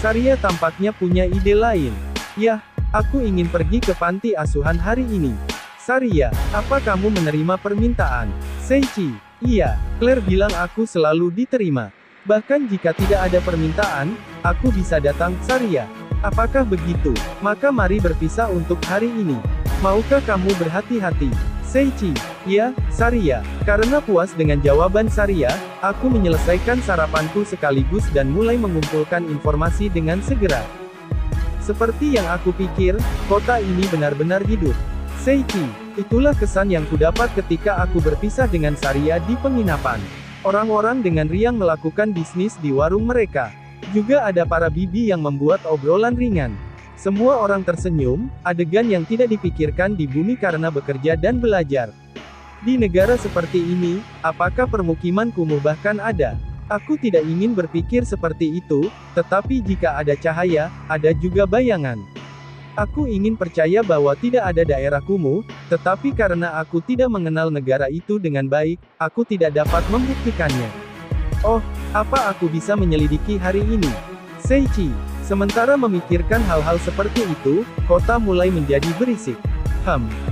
Saria tampaknya punya ide lain. Yah, aku ingin pergi ke panti asuhan hari ini. Saria, apa kamu menerima permintaan? Seichi, iya, Claire bilang aku selalu diterima. Bahkan jika tidak ada permintaan, aku bisa datang, Saria. Apakah begitu? Maka mari berpisah untuk hari ini. Maukah kamu berhati-hati? Seichi, ya, Saria. Karena puas dengan jawaban Saria, aku menyelesaikan sarapanku sekaligus dan mulai mengumpulkan informasi dengan segera. Seperti yang aku pikir, kota ini benar-benar hidup. Seichi, itulah kesan yang kudapat ketika aku berpisah dengan Saria di penginapan. Orang-orang dengan riang melakukan bisnis di warung mereka. Juga ada para bibi yang membuat obrolan ringan. Semua orang tersenyum, adegan yang tidak dipikirkan di bumi karena bekerja dan belajar. Di negara seperti ini, apakah permukiman kumuh bahkan ada? Aku tidak ingin berpikir seperti itu, tetapi jika ada cahaya, ada juga bayangan. Aku ingin percaya bahwa tidak ada daerah kumuh, Tetapi karena aku tidak mengenal negara itu dengan baik, aku tidak dapat membuktikannya. Oh, apa aku bisa menyelidiki hari ini? Seichi. Sementara memikirkan hal-hal seperti itu, kota mulai menjadi berisik.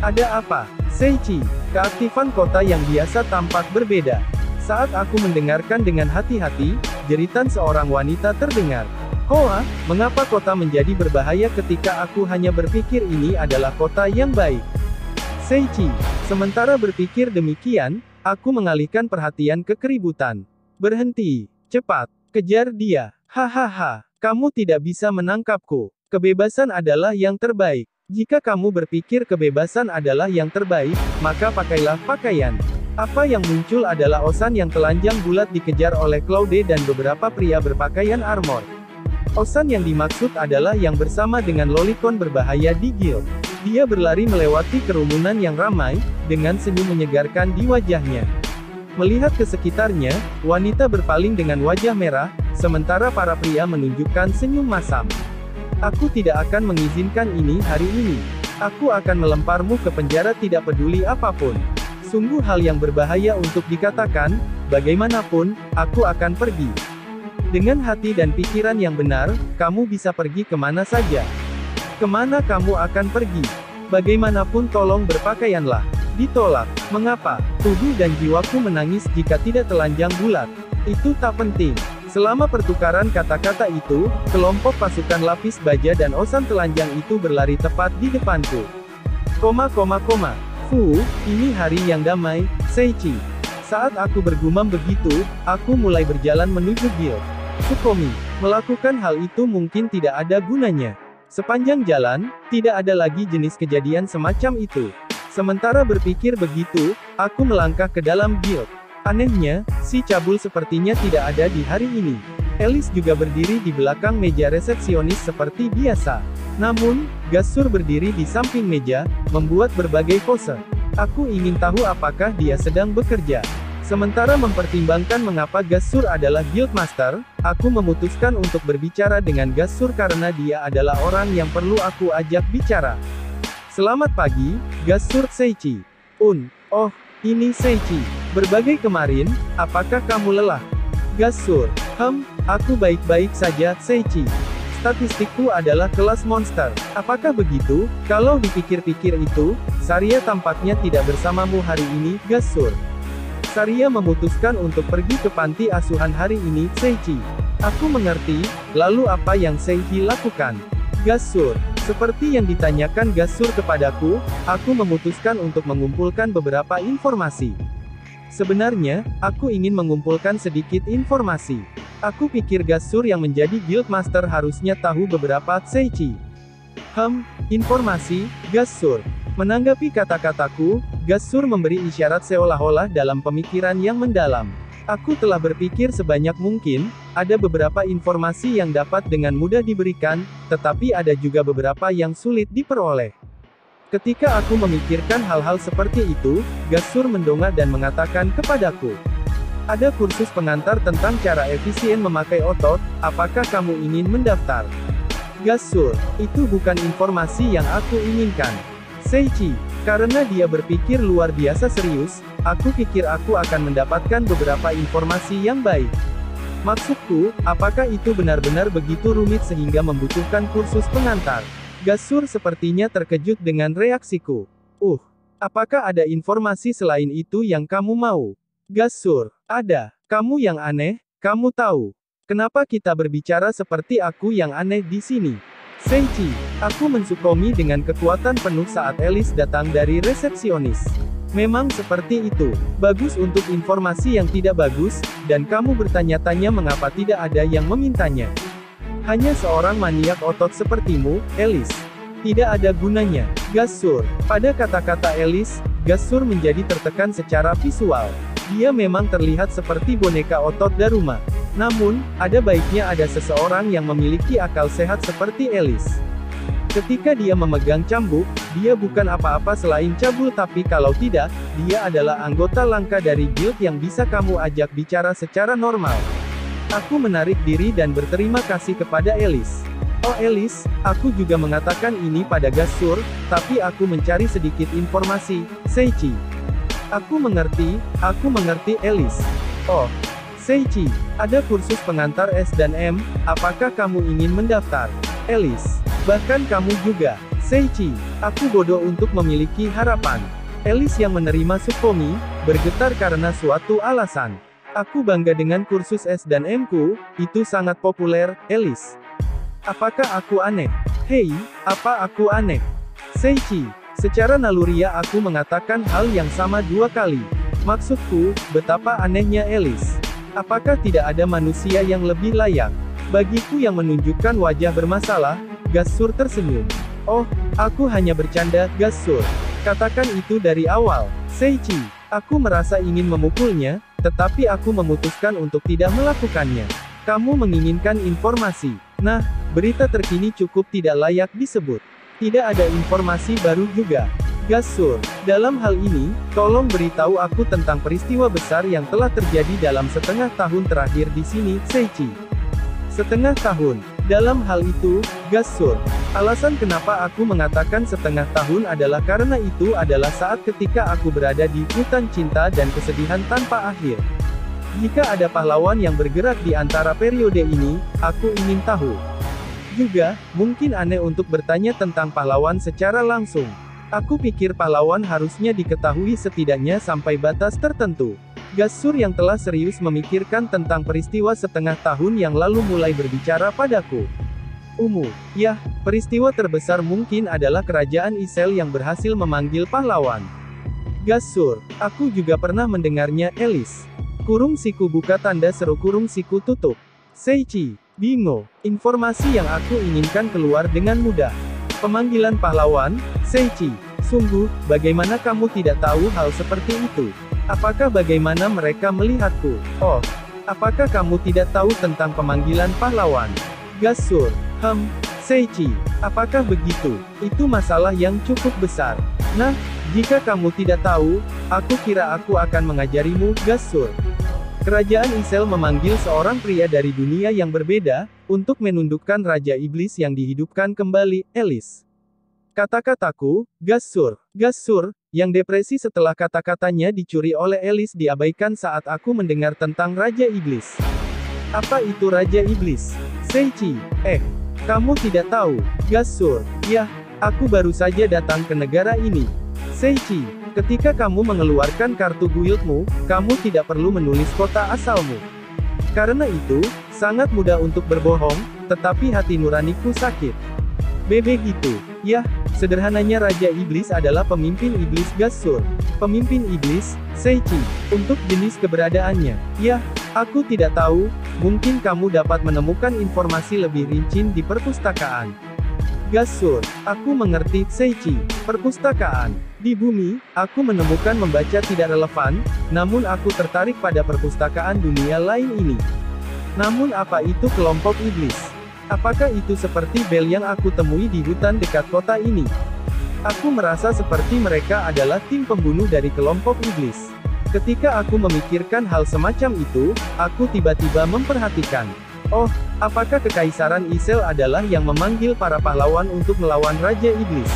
Ada apa? Seichi. Keaktifan kota yang biasa tampak berbeda. Saat aku mendengarkan dengan hati-hati, jeritan seorang wanita terdengar. Hoa, mengapa kota menjadi berbahaya ketika aku hanya berpikir ini adalah kota yang baik? Seichi. Sementara berpikir demikian, aku mengalihkan perhatian ke keributan. Berhenti. Cepat. Kejar dia. Hahaha. Kamu tidak bisa menangkapku. Kebebasan adalah yang terbaik. Jika kamu berpikir kebebasan adalah yang terbaik, maka pakailah pakaian. Apa yang muncul adalah Osan yang telanjang bulat dikejar oleh Claude dan beberapa pria berpakaian armor. Osan yang dimaksud adalah yang bersama dengan lolicon berbahaya di guild. Dia berlari melewati kerumunan yang ramai, dengan senyum menyegarkan di wajahnya. Melihat ke sekitarnya, wanita berpaling dengan wajah merah, sementara para pria menunjukkan senyum masam. Aku tidak akan mengizinkan ini hari ini. Aku akan melemparmu ke penjara tidak peduli apapun. Sungguh hal yang berbahaya untuk dikatakan, bagaimanapun, aku akan pergi. Dengan hati dan pikiran yang benar, kamu bisa pergi kemana saja. Kemana kamu akan pergi? Bagaimanapun tolong berpakaianlah. Ditolak. Mengapa? Tubuh dan jiwaku menangis jika tidak telanjang bulat. Itu tak penting. Selama pertukaran kata-kata itu, kelompok pasukan lapis baja dan Osan telanjang itu berlari tepat di depanku. Ini hari yang damai, Seichi. Saat aku bergumam begitu, aku mulai berjalan menuju guild. Tsukomi. Melakukan hal itu mungkin tidak ada gunanya. Sepanjang jalan, tidak ada lagi jenis kejadian semacam itu. Sementara berpikir begitu, aku melangkah ke dalam guild. Anehnya, si cabul sepertinya tidak ada di hari ini. Alice juga berdiri di belakang meja resepsionis seperti biasa. Namun, Gasur berdiri di samping meja, membuat berbagai pose. Aku ingin tahu apakah dia sedang bekerja. Sementara mempertimbangkan mengapa Gasur adalah guildmaster, aku memutuskan untuk berbicara dengan Gasur karena dia adalah orang yang perlu aku ajak bicara. Selamat pagi, Gasur Seichi. Oh, ini Seichi. Berbagai kemarin, apakah kamu lelah? Gasur. Aku baik-baik saja, Seichi. Statistikku adalah kelas monster. Apakah begitu? Kalau dipikir-pikir itu, Saria tampaknya tidak bersamamu hari ini, Gasur. Saria memutuskan untuk pergi ke panti asuhan hari ini, Seichi. Aku mengerti, lalu apa yang Seichi lakukan? Gasur. Seperti yang ditanyakan Gasur kepadaku, aku memutuskan untuk mengumpulkan beberapa informasi. Sebenarnya, aku ingin mengumpulkan sedikit informasi. Aku pikir Gasur yang menjadi guildmaster harusnya tahu beberapa, Seichi. Informasi, Gasur. Menanggapi kata-kataku, Gasur memberi isyarat seolah-olah dalam pemikiran yang mendalam. Aku telah berpikir sebanyak mungkin, ada beberapa informasi yang dapat dengan mudah diberikan, tetapi ada juga beberapa yang sulit diperoleh. Ketika aku memikirkan hal-hal seperti itu, Gasur mendongak dan mengatakan kepadaku, ada kursus pengantar tentang cara efisien memakai otot, apakah kamu ingin mendaftar? Gasur, itu bukan informasi yang aku inginkan. Seichi, karena dia berpikir luar biasa serius, aku pikir aku akan mendapatkan beberapa informasi yang baik. Maksudku, apakah itu benar-benar begitu rumit sehingga membutuhkan kursus pengantar? Gasur sepertinya terkejut dengan reaksiku. Apakah ada informasi selain itu yang kamu mau? Gasur, ada. Kamu yang aneh, kamu tahu. Kenapa kita berbicara seperti aku yang aneh di sini? Seichi, aku mensukomi dengan kekuatan penuh saat Alice datang dari resepsionis. Memang seperti itu. Bagus untuk informasi yang tidak bagus, dan kamu bertanya-tanya mengapa tidak ada yang memintanya. Hanya seorang maniak otot sepertimu, Alice. Tidak ada gunanya. Gasur. Pada kata-kata Alice, Gasur menjadi tertekan secara visual. Dia memang terlihat seperti boneka otot Daruma. Namun, ada baiknya ada seseorang yang memiliki akal sehat seperti Alice. Ketika dia memegang cambuk, dia bukan apa-apa selain cabul, tapi kalau tidak, dia adalah anggota langka dari guild yang bisa kamu ajak bicara secara normal. Aku menarik diri dan berterima kasih kepada Alice. Oh Elis, aku juga mengatakan ini pada Gasur, tapi aku mencari sedikit informasi, Seichi. Aku mengerti Elis. Oh, Seichi, ada kursus pengantar S dan M, apakah kamu ingin mendaftar? Elis, bahkan kamu juga, Seichi, aku bodoh untuk memiliki harapan. Elis yang menerima Sukomi, bergetar karena suatu alasan. Aku bangga dengan kursus S dan M ku, itu sangat populer, Elis. Apakah aku aneh? Hei, apa aku aneh? Seichi, secara naluriah aku mengatakan hal yang sama 2 kali. Maksudku, betapa anehnya Elis. Apakah tidak ada manusia yang lebih layak? Bagiku yang menunjukkan wajah bermasalah, Gasur tersenyum. Oh, aku hanya bercanda, Gasur. Katakan itu dari awal. Seichi, aku merasa ingin memukulnya, tetapi aku memutuskan untuk tidak melakukannya. Kamu menginginkan informasi. Nah, berita terkini cukup tidak layak disebut. Tidak ada informasi baru juga. Gasur, dalam hal ini, tolong beritahu aku tentang peristiwa besar yang telah terjadi dalam setengah tahun terakhir di sini, Seichi. Setengah tahun. Dalam hal itu, Gasur, alasan kenapa aku mengatakan setengah tahun adalah karena itu adalah saat ketika aku berada di hutan cinta dan kesedihan tanpa akhir. Jika ada pahlawan yang bergerak di antara periode ini, aku ingin tahu. Juga, mungkin aneh untuk bertanya tentang pahlawan secara langsung. Aku pikir pahlawan harusnya diketahui setidaknya sampai batas tertentu. Gasur yang telah serius memikirkan tentang peristiwa setengah tahun yang lalu mulai berbicara padaku. Ya, peristiwa terbesar mungkin adalah kerajaan Isel yang berhasil memanggil pahlawan. Gasur, aku juga pernah mendengarnya, Elis. Kurung siku buka tanda seru kurung siku tutup. Seichi, bingo, informasi yang aku inginkan keluar dengan mudah. Pemanggilan pahlawan, Seichi, sungguh, bagaimana kamu tidak tahu hal seperti itu? Apakah bagaimana mereka melihatku? Oh, apakah kamu tidak tahu tentang pemanggilan pahlawan? Gasur, Seichi, apakah begitu? Itu masalah yang cukup besar. Nah, jika kamu tidak tahu, aku kira aku akan mengajarimu, Gasur. Kerajaan Isel memanggil seorang pria dari dunia yang berbeda, untuk menundukkan Raja Iblis yang dihidupkan kembali, Elis. Kata-kataku, Gasur, yang depresi setelah kata-katanya dicuri oleh Elis diabaikan saat aku mendengar tentang Raja Iblis. Apa itu Raja Iblis? Seichi, kamu tidak tahu, Gasur. Ya, aku baru saja datang ke negara ini. Seichi, ketika kamu mengeluarkan kartu guildmu, kamu tidak perlu menulis kota asalmu. Karena itu, sangat mudah untuk berbohong, tetapi hati nuraniku sakit. Begitu. Ya, sederhananya Raja Iblis adalah pemimpin iblis, Gasur. Pemimpin iblis, Seichi. Untuk jenis keberadaannya. Ya, aku tidak tahu, mungkin kamu dapat menemukan informasi lebih rinci di perpustakaan. Gasur, aku mengerti, Seichi. Perpustakaan. Di bumi, aku menemukan membaca tidak relevan, namun aku tertarik pada perpustakaan dunia lain ini. Namun apa itu kelompok iblis? Apakah itu seperti bel yang aku temui di hutan dekat kota ini? Aku merasa seperti mereka adalah tim pembunuh dari kelompok iblis. Ketika aku memikirkan hal semacam itu, aku tiba-tiba memperhatikan. Oh, apakah Kekaisaran Isel adalah yang memanggil para pahlawan untuk melawan Raja Iblis?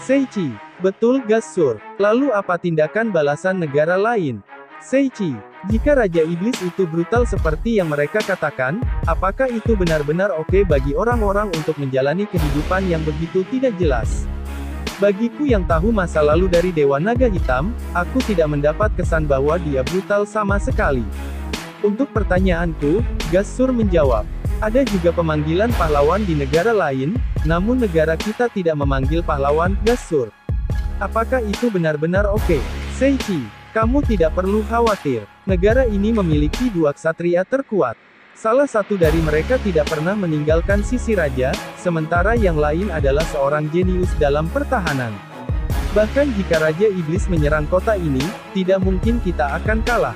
Seichi, betul, Gasur. Lalu apa tindakan balasan negara lain? Seichi, jika Raja Iblis itu brutal seperti yang mereka katakan, apakah itu benar-benar oke bagi orang-orang untuk menjalani kehidupan yang begitu tidak jelas? Bagiku yang tahu masa lalu dari Dewa Naga Hitam, aku tidak mendapat kesan bahwa dia brutal sama sekali. Untuk pertanyaanku, Gasur menjawab, ada juga pemanggilan pahlawan di negara lain, namun negara kita tidak memanggil pahlawan, Gasur. Apakah itu benar-benar oke? Seichi, kamu tidak perlu khawatir. Negara ini memiliki 2 ksatria terkuat. Salah satu dari mereka tidak pernah meninggalkan sisi raja, sementara yang lain adalah seorang jenius dalam pertahanan. Bahkan jika Raja Iblis menyerang kota ini, tidak mungkin kita akan kalah.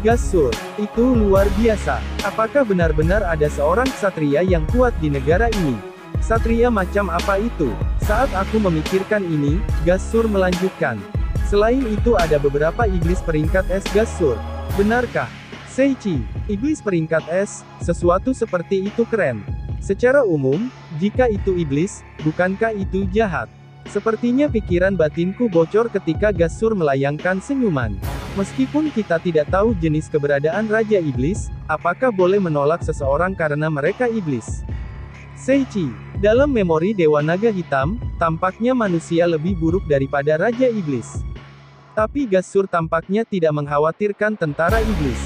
Gasur, itu luar biasa. Apakah benar-benar ada seorang ksatria yang kuat di negara ini? Ksatria macam apa itu? Saat aku memikirkan ini, Gasur melanjutkan. Selain itu ada beberapa iblis peringkat S, Gasur. Benarkah? Seichi, iblis peringkat S, sesuatu seperti itu keren. Secara umum, jika itu iblis, bukankah itu jahat? Sepertinya pikiran batinku bocor ketika Gas-Sur melayangkan senyuman. Meskipun kita tidak tahu jenis keberadaan Raja Iblis, apakah boleh menolak seseorang karena mereka iblis? Seichi, dalam memori Dewa Naga Hitam, tampaknya manusia lebih buruk daripada Raja Iblis. Tapi Gas-Sur tampaknya tidak mengkhawatirkan tentara iblis.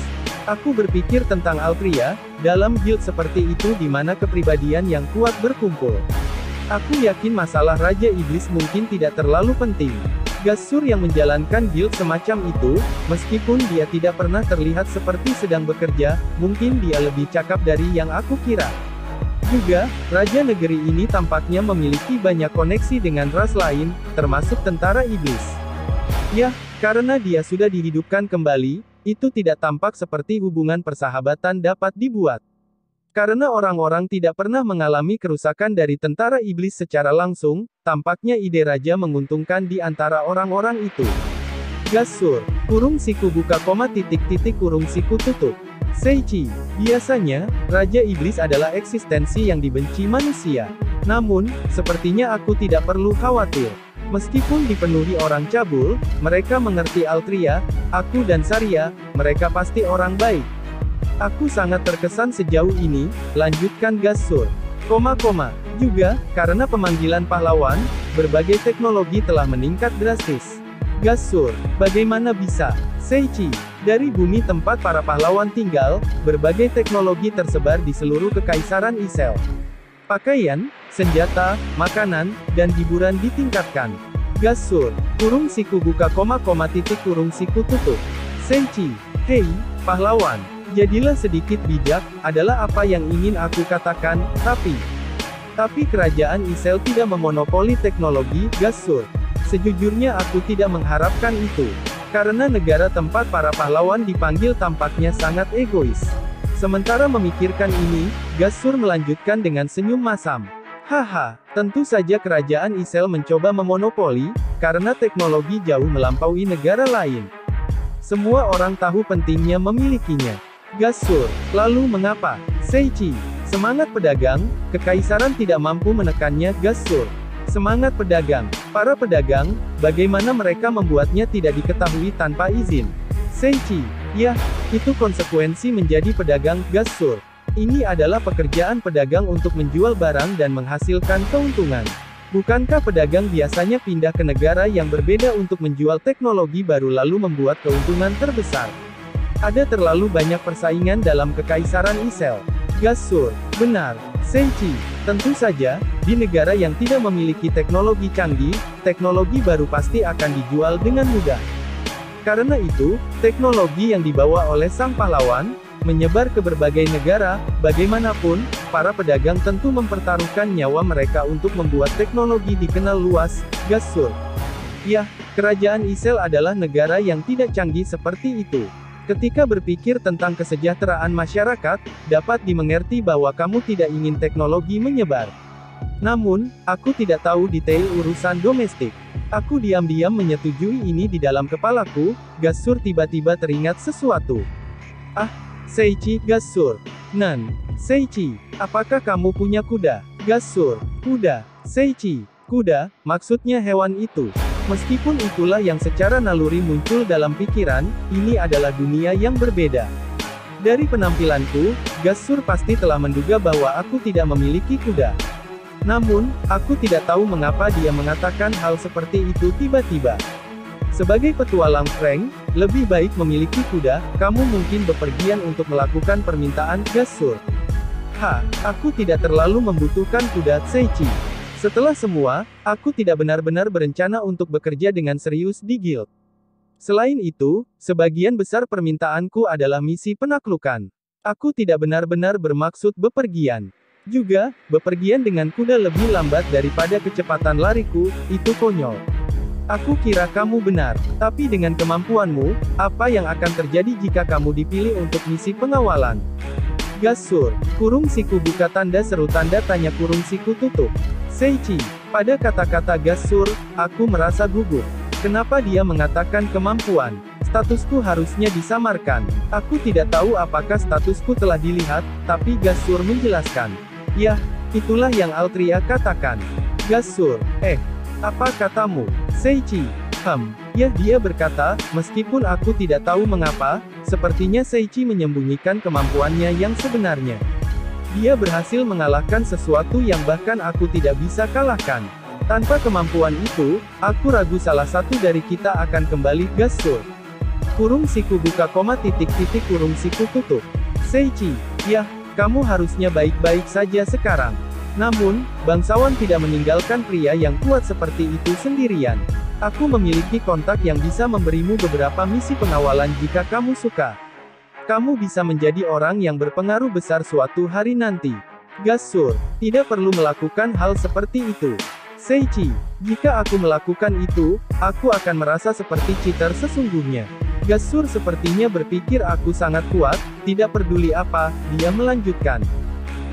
Aku berpikir tentang Altria, dalam guild seperti itu di mana kepribadian yang kuat berkumpul. Aku yakin masalah Raja Iblis mungkin tidak terlalu penting. Gas-Sur yang menjalankan guild semacam itu, meskipun dia tidak pernah terlihat seperti sedang bekerja, mungkin dia lebih cakap dari yang aku kira. Juga, Raja Negeri ini tampaknya memiliki banyak koneksi dengan ras lain, termasuk tentara iblis. Yah, karena dia sudah dihidupkan kembali, itu tidak tampak seperti hubungan persahabatan dapat dibuat. Karena orang-orang tidak pernah mengalami kerusakan dari tentara iblis secara langsung, tampaknya ide Raja menguntungkan di antara orang-orang itu. Gas-Sur, kurung siku buka koma titik titik kurung siku tutup. Seichi, biasanya, Raja Iblis adalah eksistensi yang dibenci manusia. Namun, sepertinya aku tidak perlu khawatir. Meskipun dipenuhi orang cabul, mereka mengerti Altria, aku dan Saria, mereka pasti orang baik. Aku sangat terkesan sejauh ini, lanjutkan Gas-Sur. Juga, karena pemanggilan pahlawan, berbagai teknologi telah meningkat drastis. Gas-Sur, bagaimana bisa? Seichi, dari bumi tempat para pahlawan tinggal, berbagai teknologi tersebar di seluruh kekaisaran Isel. Pakaian, senjata, makanan, dan hiburan ditingkatkan. Gas-Sur, kurung siku buka koma titik kurung siku tutup. Seichi, hei, pahlawan, jadilah sedikit bijak, adalah apa yang ingin aku katakan, tapi kerajaan Isel tidak memonopoli teknologi, Gas-Sur. Sejujurnya aku tidak mengharapkan itu. Karena negara tempat para pahlawan dipanggil tampaknya sangat egois. Sementara memikirkan ini, Gas-Sur melanjutkan dengan senyum masam. Haha, tentu saja kerajaan Isel mencoba memonopoli, karena teknologi jauh melampaui negara lain. Semua orang tahu pentingnya memilikinya. Gas-Sur, lalu mengapa? Seichi, semangat pedagang, kekaisaran tidak mampu menekannya. Gas-Sur, semangat pedagang, para pedagang, bagaimana mereka membuatnya tidak diketahui tanpa izin? Seichi, ya, itu konsekuensi menjadi pedagang. Gas-Sur, ini adalah pekerjaan pedagang untuk menjual barang dan menghasilkan keuntungan. Bukankah pedagang biasanya pindah ke negara yang berbeda untuk menjual teknologi baru lalu membuat keuntungan terbesar? Ada terlalu banyak persaingan dalam kekaisaran Isel. Gas-Sur, benar. Seichi, tentu saja, di negara yang tidak memiliki teknologi canggih, teknologi baru pasti akan dijual dengan mudah. Karena itu, teknologi yang dibawa oleh sang pahlawan, menyebar ke berbagai negara, bagaimanapun, para pedagang tentu mempertaruhkan nyawa mereka untuk membuat teknologi dikenal luas. Gas-Sur, yah, kerajaan Isel adalah negara yang tidak canggih seperti itu. Ketika berpikir tentang kesejahteraan masyarakat, dapat dimengerti bahwa kamu tidak ingin teknologi menyebar. Namun, aku tidak tahu detail urusan domestik. Aku diam-diam menyetujui ini di dalam kepalaku. Gas-Sur tiba-tiba teringat sesuatu. Ah, Seichi. Gas-Sur, Nan. Seichi, apakah kamu punya kuda? Gas-Sur, kuda. Seichi, kuda, maksudnya hewan itu. Meskipun itulah yang secara naluri muncul dalam pikiran, ini adalah dunia yang berbeda. Dari penampilanku, Gas-Sur pasti telah menduga bahwa aku tidak memiliki kuda. Namun, aku tidak tahu mengapa dia mengatakan hal seperti itu tiba-tiba. Sebagai petualang Frank, lebih baik memiliki kuda, kamu mungkin bepergian untuk melakukan permintaan. Gas-Sur, aku tidak terlalu membutuhkan kuda. Seichi, setelah semua, aku tidak benar-benar berencana untuk bekerja dengan serius di guild. Selain itu, sebagian besar permintaanku adalah misi penaklukan. Aku tidak benar-benar bermaksud bepergian. Juga, bepergian dengan kuda lebih lambat daripada kecepatan lariku, itu konyol. Aku kira kamu benar, tapi dengan kemampuanmu, apa yang akan terjadi jika kamu dipilih untuk misi pengawalan? Gas-Sur, kurung siku buka tanda seru tanda tanya kurung siku tutup. Seichi, pada kata-kata Gas-Sur, aku merasa gugup. Kenapa dia mengatakan kemampuan? Statusku harusnya disamarkan. Aku tidak tahu apakah statusku telah dilihat, tapi Gas-Sur menjelaskan. Yah, itulah yang Altria katakan. Gasur, apa katamu, Seichi? Ya dia berkata, meskipun aku tidak tahu mengapa, sepertinya Seichi menyembunyikan kemampuannya yang sebenarnya. Dia berhasil mengalahkan sesuatu yang bahkan aku tidak bisa kalahkan. Tanpa kemampuan itu, aku ragu salah satu dari kita akan kembali. Gasur. Kurung siku buka koma titik kurung siku tutup. Seichi, yah, kamu harusnya baik-baik saja sekarang. Namun, bangsawan tidak meninggalkan pria yang kuat seperti itu sendirian. Aku memiliki kontak yang bisa memberimu beberapa misi pengawalan jika kamu suka. Kamu bisa menjadi orang yang berpengaruh besar suatu hari nanti. Gasur, tidak perlu melakukan hal seperti itu. Seichi, jika aku melakukan itu, aku akan merasa seperti cheater sesungguhnya. Gasur sepertinya berpikir aku sangat kuat, tidak peduli apa, dia melanjutkan.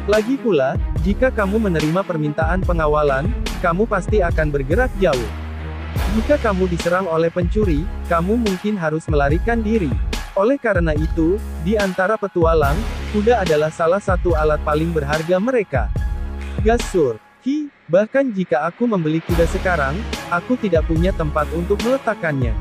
Lagi pula, jika kamu menerima permintaan pengawalan, kamu pasti akan bergerak jauh. Jika kamu diserang oleh pencuri, kamu mungkin harus melarikan diri. Oleh karena itu, di antara petualang, kuda adalah salah satu alat paling berharga mereka. Gasur, bahkan jika aku membeli kuda sekarang, aku tidak punya tempat untuk meletakkannya.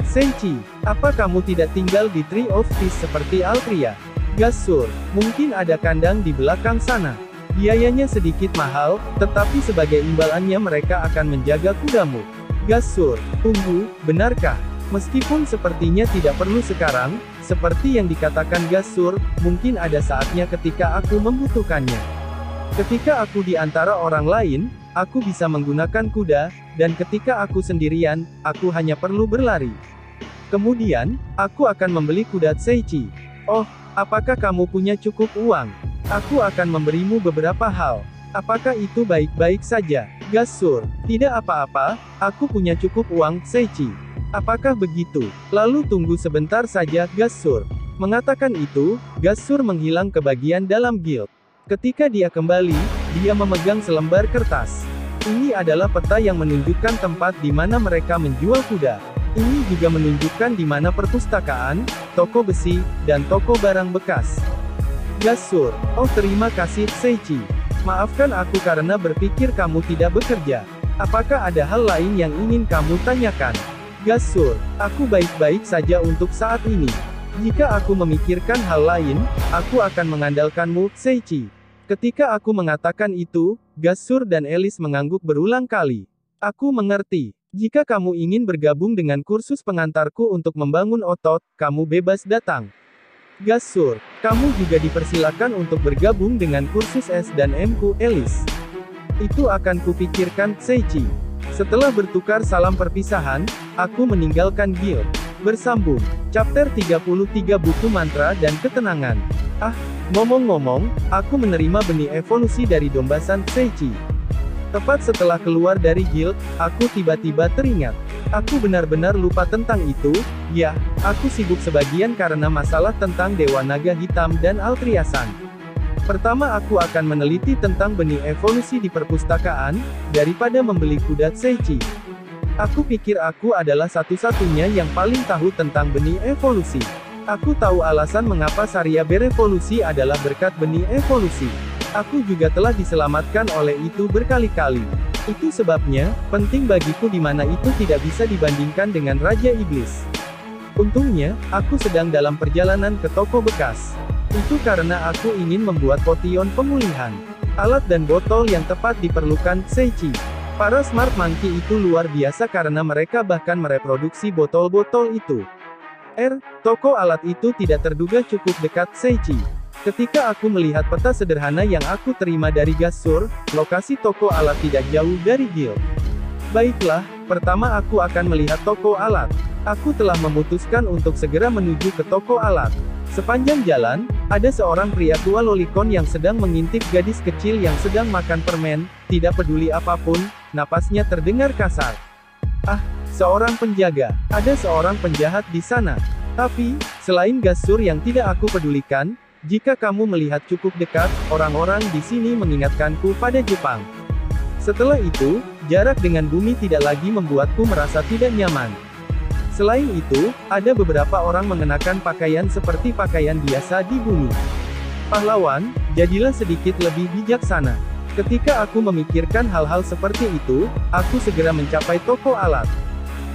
Seichi, apa kamu tidak tinggal di Tree of Peace seperti Altria? Gasur, mungkin ada kandang di belakang sana. Biayanya sedikit mahal, tetapi sebagai imbalannya mereka akan menjaga kudamu. Gasur, tunggu, benarkah? Meskipun sepertinya tidak perlu sekarang, seperti yang dikatakan Gasur, mungkin ada saatnya ketika aku membutuhkannya. Ketika aku di antara orang lain, aku bisa menggunakan kuda, dan ketika aku sendirian, aku hanya perlu berlari. Kemudian, aku akan membeli kuda Seichi. Oh, apakah kamu punya cukup uang? Aku akan memberimu beberapa hal. Apakah itu baik-baik saja? Gasur, tidak apa-apa, aku punya cukup uang, Seichi. Apakah begitu? Lalu tunggu sebentar saja. Gasur mengatakan itu, Gasur menghilang ke bagian dalam guild. Ketika dia kembali, dia memegang selembar kertas. Ini adalah peta yang menunjukkan tempat di mana mereka menjual kuda. Ini juga menunjukkan di mana perpustakaan, toko besi, dan toko barang bekas. Gasur, oh terima kasih, Seichi. Maafkan aku karena berpikir kamu tidak bekerja. Apakah ada hal lain yang ingin kamu tanyakan? Gasur, aku baik-baik saja untuk saat ini. Jika aku memikirkan hal lain, aku akan mengandalkanmu, Seichi. Ketika aku mengatakan itu, Gasur dan Alice mengangguk berulang kali. Aku mengerti. Jika kamu ingin bergabung dengan kursus pengantarku untuk membangun otot, kamu bebas datang. Gasur, kamu juga dipersilakan untuk bergabung dengan kursus S dan M-ku, Alice. Itu akan kupikirkan, Seichi. Setelah bertukar salam perpisahan, aku meninggalkan guild. Bersambung. Chapter 33 Buku Mantra dan Ketenangan. Ngomong-ngomong, aku menerima benih evolusi dari domba San Seichi. Tepat setelah keluar dari guild, aku tiba-tiba teringat. Aku benar-benar lupa tentang itu, ya, aku sibuk sebagian karena masalah tentang Dewa Naga Hitam dan Altriasan. Pertama aku akan meneliti tentang benih evolusi di perpustakaan, daripada membeli kuda Seichi. Aku pikir aku adalah satu-satunya yang paling tahu tentang benih evolusi. Aku tahu alasan mengapa Saria berevolusi adalah berkat benih evolusi. Aku juga telah diselamatkan oleh itu berkali-kali. Itu sebabnya, penting bagiku di mana itu tidak bisa dibandingkan dengan Raja Iblis. Untungnya, aku sedang dalam perjalanan ke toko bekas. Itu karena aku ingin membuat potion pemulihan. Alat dan botol yang tepat diperlukan, Seichi. Para Smart Monkey itu luar biasa karena mereka bahkan mereproduksi botol-botol itu. Toko alat itu tidak terduga cukup dekat, Seichi. Ketika aku melihat peta sederhana yang aku terima dari Gasur, lokasi toko alat tidak jauh dari guild. Baiklah, pertama aku akan melihat toko alat. Aku telah memutuskan untuk segera menuju ke toko alat. Sepanjang jalan, ada seorang pria tua lolicon yang sedang mengintip gadis kecil yang sedang makan permen, tidak peduli apapun, napasnya terdengar kasar. Seorang penjaga. Ada seorang penjahat di sana. Tapi, selain Gasur yang tidak aku pedulikan, jika kamu melihat cukup dekat, orang-orang di sini mengingatkanku pada Jepang. Setelah itu, jarak dengan bumi tidak lagi membuatku merasa tidak nyaman. Selain itu, ada beberapa orang mengenakan pakaian seperti pakaian biasa di bumi. Pahlawan, jadilah sedikit lebih bijaksana. Ketika aku memikirkan hal-hal seperti itu, aku segera mencapai toko alat.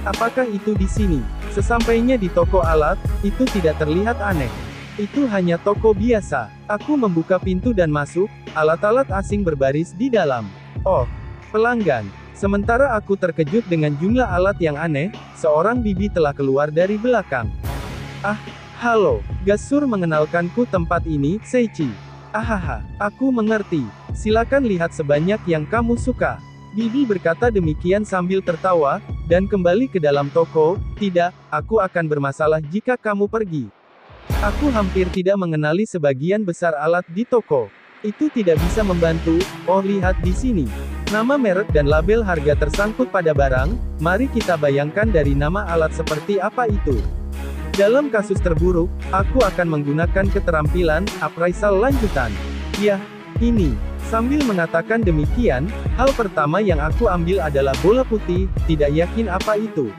Apakah itu di sini? Sesampainya di toko alat, itu tidak terlihat aneh. Itu hanya toko biasa. Aku membuka pintu dan masuk, alat-alat asing berbaris di dalam. Oh, pelanggan. Sementara aku terkejut dengan jumlah alat yang aneh, seorang bibi telah keluar dari belakang. Ah, halo, Gasur mengenalkanku tempat ini, Seichi. Ahaha, aku mengerti. Silakan lihat sebanyak yang kamu suka. Bibi berkata demikian sambil tertawa, dan kembali ke dalam toko. Tidak, aku akan bermasalah jika kamu pergi. Aku hampir tidak mengenali sebagian besar alat di toko. Itu tidak bisa membantu. Oh, lihat di sini. Nama merek dan label harga tersangkut pada barang. Mari kita bayangkan dari nama alat seperti apa itu. Dalam kasus terburuk, aku akan menggunakan keterampilan appraisal lanjutan. Yah, ini. Sambil mengatakan demikian, hal pertama yang aku ambil adalah bola putih, tidak yakin apa itu.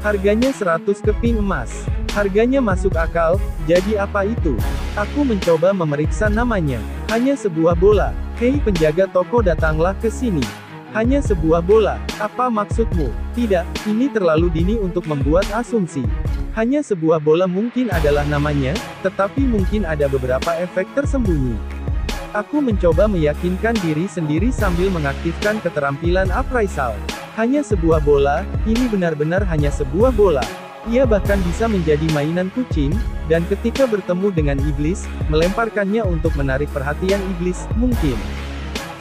Harganya 100 keping emas. Harganya masuk akal, jadi apa itu? Aku mencoba memeriksa namanya. Hanya sebuah bola. Hei penjaga toko, datanglah ke sini. Hanya sebuah bola. Apa maksudmu? Tidak, ini terlalu dini untuk membuat asumsi. Hanya sebuah bola mungkin adalah namanya, tetapi mungkin ada beberapa efek tersembunyi. Aku mencoba meyakinkan diri sendiri sambil mengaktifkan keterampilan appraisal. Hanya sebuah bola, ini benar-benar hanya sebuah bola. Ia bahkan bisa menjadi mainan kucing, dan ketika bertemu dengan iblis, melemparkannya untuk menarik perhatian iblis, mungkin.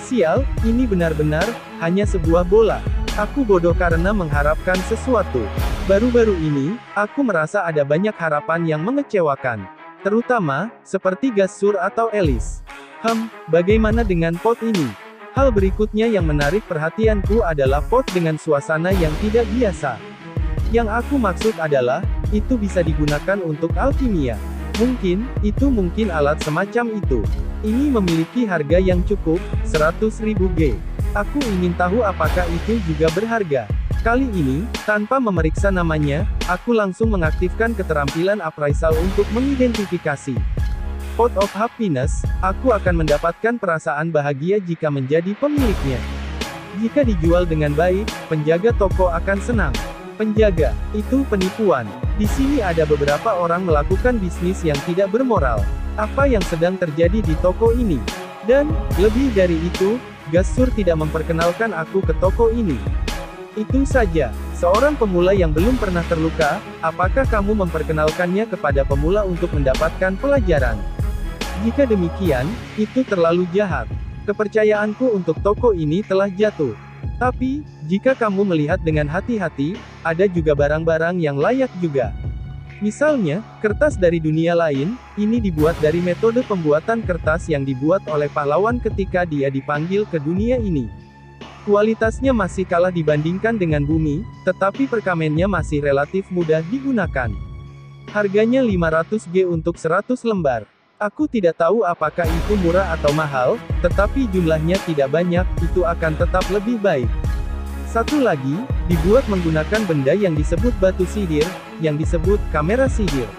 Sial, ini benar-benar hanya sebuah bola. Aku bodoh karena mengharapkan sesuatu. Baru-baru ini, aku merasa ada banyak harapan yang mengecewakan. Terutama, seperti Gasur atau Elis. Bagaimana dengan pot ini? Hal berikutnya yang menarik perhatianku adalah pot dengan suasana yang tidak biasa. Yang aku maksud adalah, itu bisa digunakan untuk alkimia. Mungkin alat semacam itu. Ini memiliki harga yang cukup, 100.000 G. Aku ingin tahu apakah itu juga berharga. Kali ini, tanpa memeriksa namanya, aku langsung mengaktifkan keterampilan appraisal untuk mengidentifikasi. Pot of Happiness, aku akan mendapatkan perasaan bahagia jika menjadi pemiliknya. Jika dijual dengan baik, penjaga toko akan senang. Penjaga, itu penipuan. Di sini ada beberapa orang melakukan bisnis yang tidak bermoral. Apa yang sedang terjadi di toko ini? Dan, lebih dari itu, Gasur tidak memperkenalkan aku ke toko ini. Itu saja, seorang pemula yang belum pernah terluka, apakah kamu memperkenalkannya kepada pemula untuk mendapatkan pelajaran? Jika demikian, itu terlalu jahat. Kepercayaanku untuk toko ini telah jatuh. Tapi, jika kamu melihat dengan hati-hati, ada juga barang-barang yang layak juga. Misalnya, kertas dari dunia lain, ini dibuat dari metode pembuatan kertas yang dibuat oleh pahlawan ketika dia dipanggil ke dunia ini. Kualitasnya masih kalah dibandingkan dengan bumi, tetapi perkamennya masih relatif mudah digunakan. Harganya 500 G untuk 100 lembar. Aku tidak tahu apakah itu murah atau mahal, tetapi jumlahnya tidak banyak, itu akan tetap lebih baik. Satu lagi, dibuat menggunakan benda yang disebut batu sihir, yang disebut kamera sihir.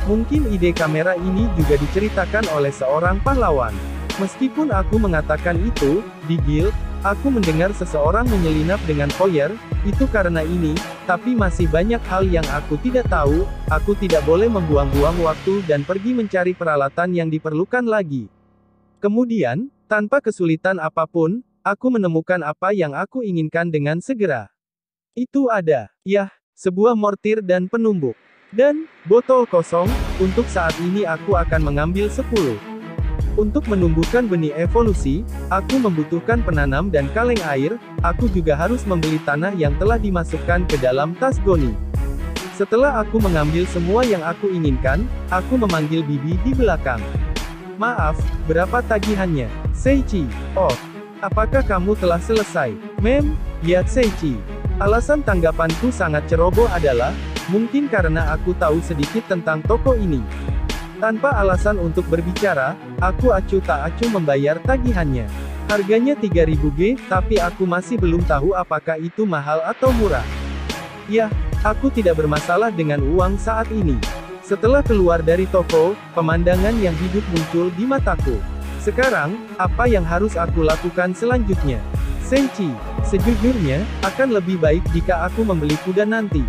Mungkin ide kamera ini juga diceritakan oleh seorang pahlawan. Meskipun aku mengatakan itu, di guild, aku mendengar seseorang menyelinap dengan foyer, itu karena ini, tapi masih banyak hal yang aku tidak tahu, aku tidak boleh membuang-buang waktu dan pergi mencari peralatan yang diperlukan lagi. Kemudian, tanpa kesulitan apapun, aku menemukan apa yang aku inginkan dengan segera. Itu ada, sebuah mortir dan penumbuk. Dan, botol kosong, untuk saat ini aku akan mengambil 10. Untuk menumbuhkan benih evolusi, aku membutuhkan penanam dan kaleng air, aku juga harus membeli tanah yang telah dimasukkan ke dalam tas goni. Setelah aku mengambil semua yang aku inginkan, aku memanggil bibi di belakang. Maaf, berapa tagihannya? Seichi. Oh, apakah kamu telah selesai? Mem, ya Seichi. Alasan tanggapanku sangat ceroboh adalah, mungkin karena aku tahu sedikit tentang toko ini. Tanpa alasan untuk berbicara, aku acuh tak acuh membayar tagihannya. Harganya 3.000 G, tapi aku masih belum tahu apakah itu mahal atau murah. Yah, aku tidak bermasalah dengan uang saat ini. Setelah keluar dari toko, pemandangan yang hidup muncul di mataku. Sekarang, apa yang harus aku lakukan selanjutnya? Senchi, sejujurnya, akan lebih baik jika aku membeli kuda nanti.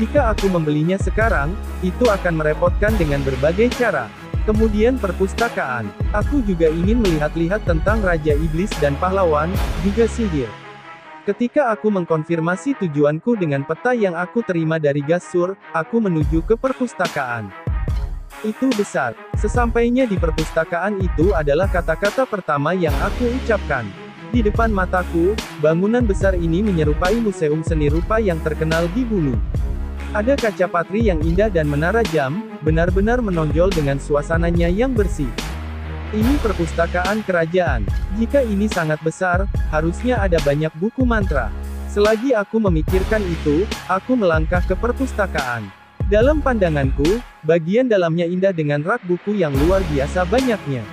Jika aku membelinya sekarang, itu akan merepotkan dengan berbagai cara. Kemudian perpustakaan. Aku juga ingin melihat-lihat tentang Raja Iblis dan pahlawan, juga sihir. Ketika aku mengkonfirmasi tujuanku dengan peta yang aku terima dari Gasur, aku menuju ke perpustakaan. Itu besar. Sesampainya di perpustakaan itu adalah kata-kata pertama yang aku ucapkan. Di depan mataku, bangunan besar ini menyerupai museum seni rupa yang terkenal di bumi. Ada kaca patri yang indah dan menara jam, benar-benar menonjol dengan suasananya yang bersih. Ini perpustakaan kerajaan. Jika ini sangat besar, harusnya ada banyak buku mantra. Selagi aku memikirkan itu, aku melangkah ke perpustakaan. Dalam pandanganku, bagian dalamnya indah dengan rak buku yang luar biasa banyaknya.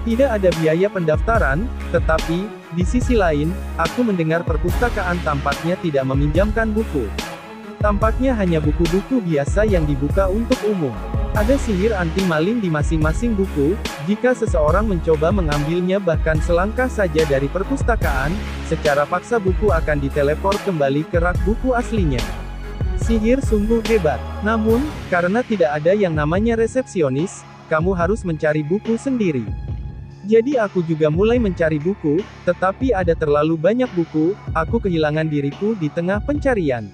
Tidak ada biaya pendaftaran, tetapi, di sisi lain, aku mendengar perpustakaan tampaknya tidak meminjamkan buku. Tampaknya hanya buku-buku biasa yang dibuka untuk umum. Ada sihir anti-maling di masing-masing buku, jika seseorang mencoba mengambilnya bahkan selangkah saja dari perpustakaan, secara paksa buku akan diteleport kembali ke rak buku aslinya. Sihir sungguh hebat. Namun, karena tidak ada yang namanya resepsionis, kamu harus mencari buku sendiri. Jadi aku juga mulai mencari buku, tetapi ada terlalu banyak buku, aku kehilangan diriku di tengah pencarian.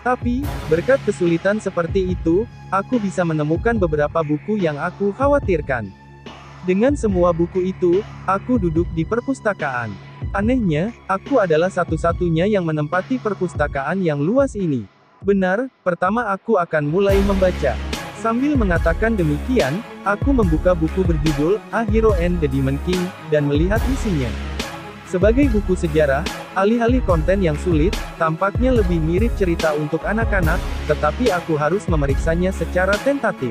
Tapi, berkat kesulitan seperti itu, aku bisa menemukan beberapa buku yang aku khawatirkan. Dengan semua buku itu, aku duduk di perpustakaan. Anehnya, aku adalah satu-satunya yang menempati perpustakaan yang luas ini. Benar, pertama aku akan mulai membaca. Sambil mengatakan demikian, aku membuka buku berjudul A Hero and the Demon King, dan melihat isinya. Sebagai buku sejarah, alih-alih konten yang sulit, tampaknya lebih mirip cerita untuk anak-anak, tetapi aku harus memeriksanya secara tentatif.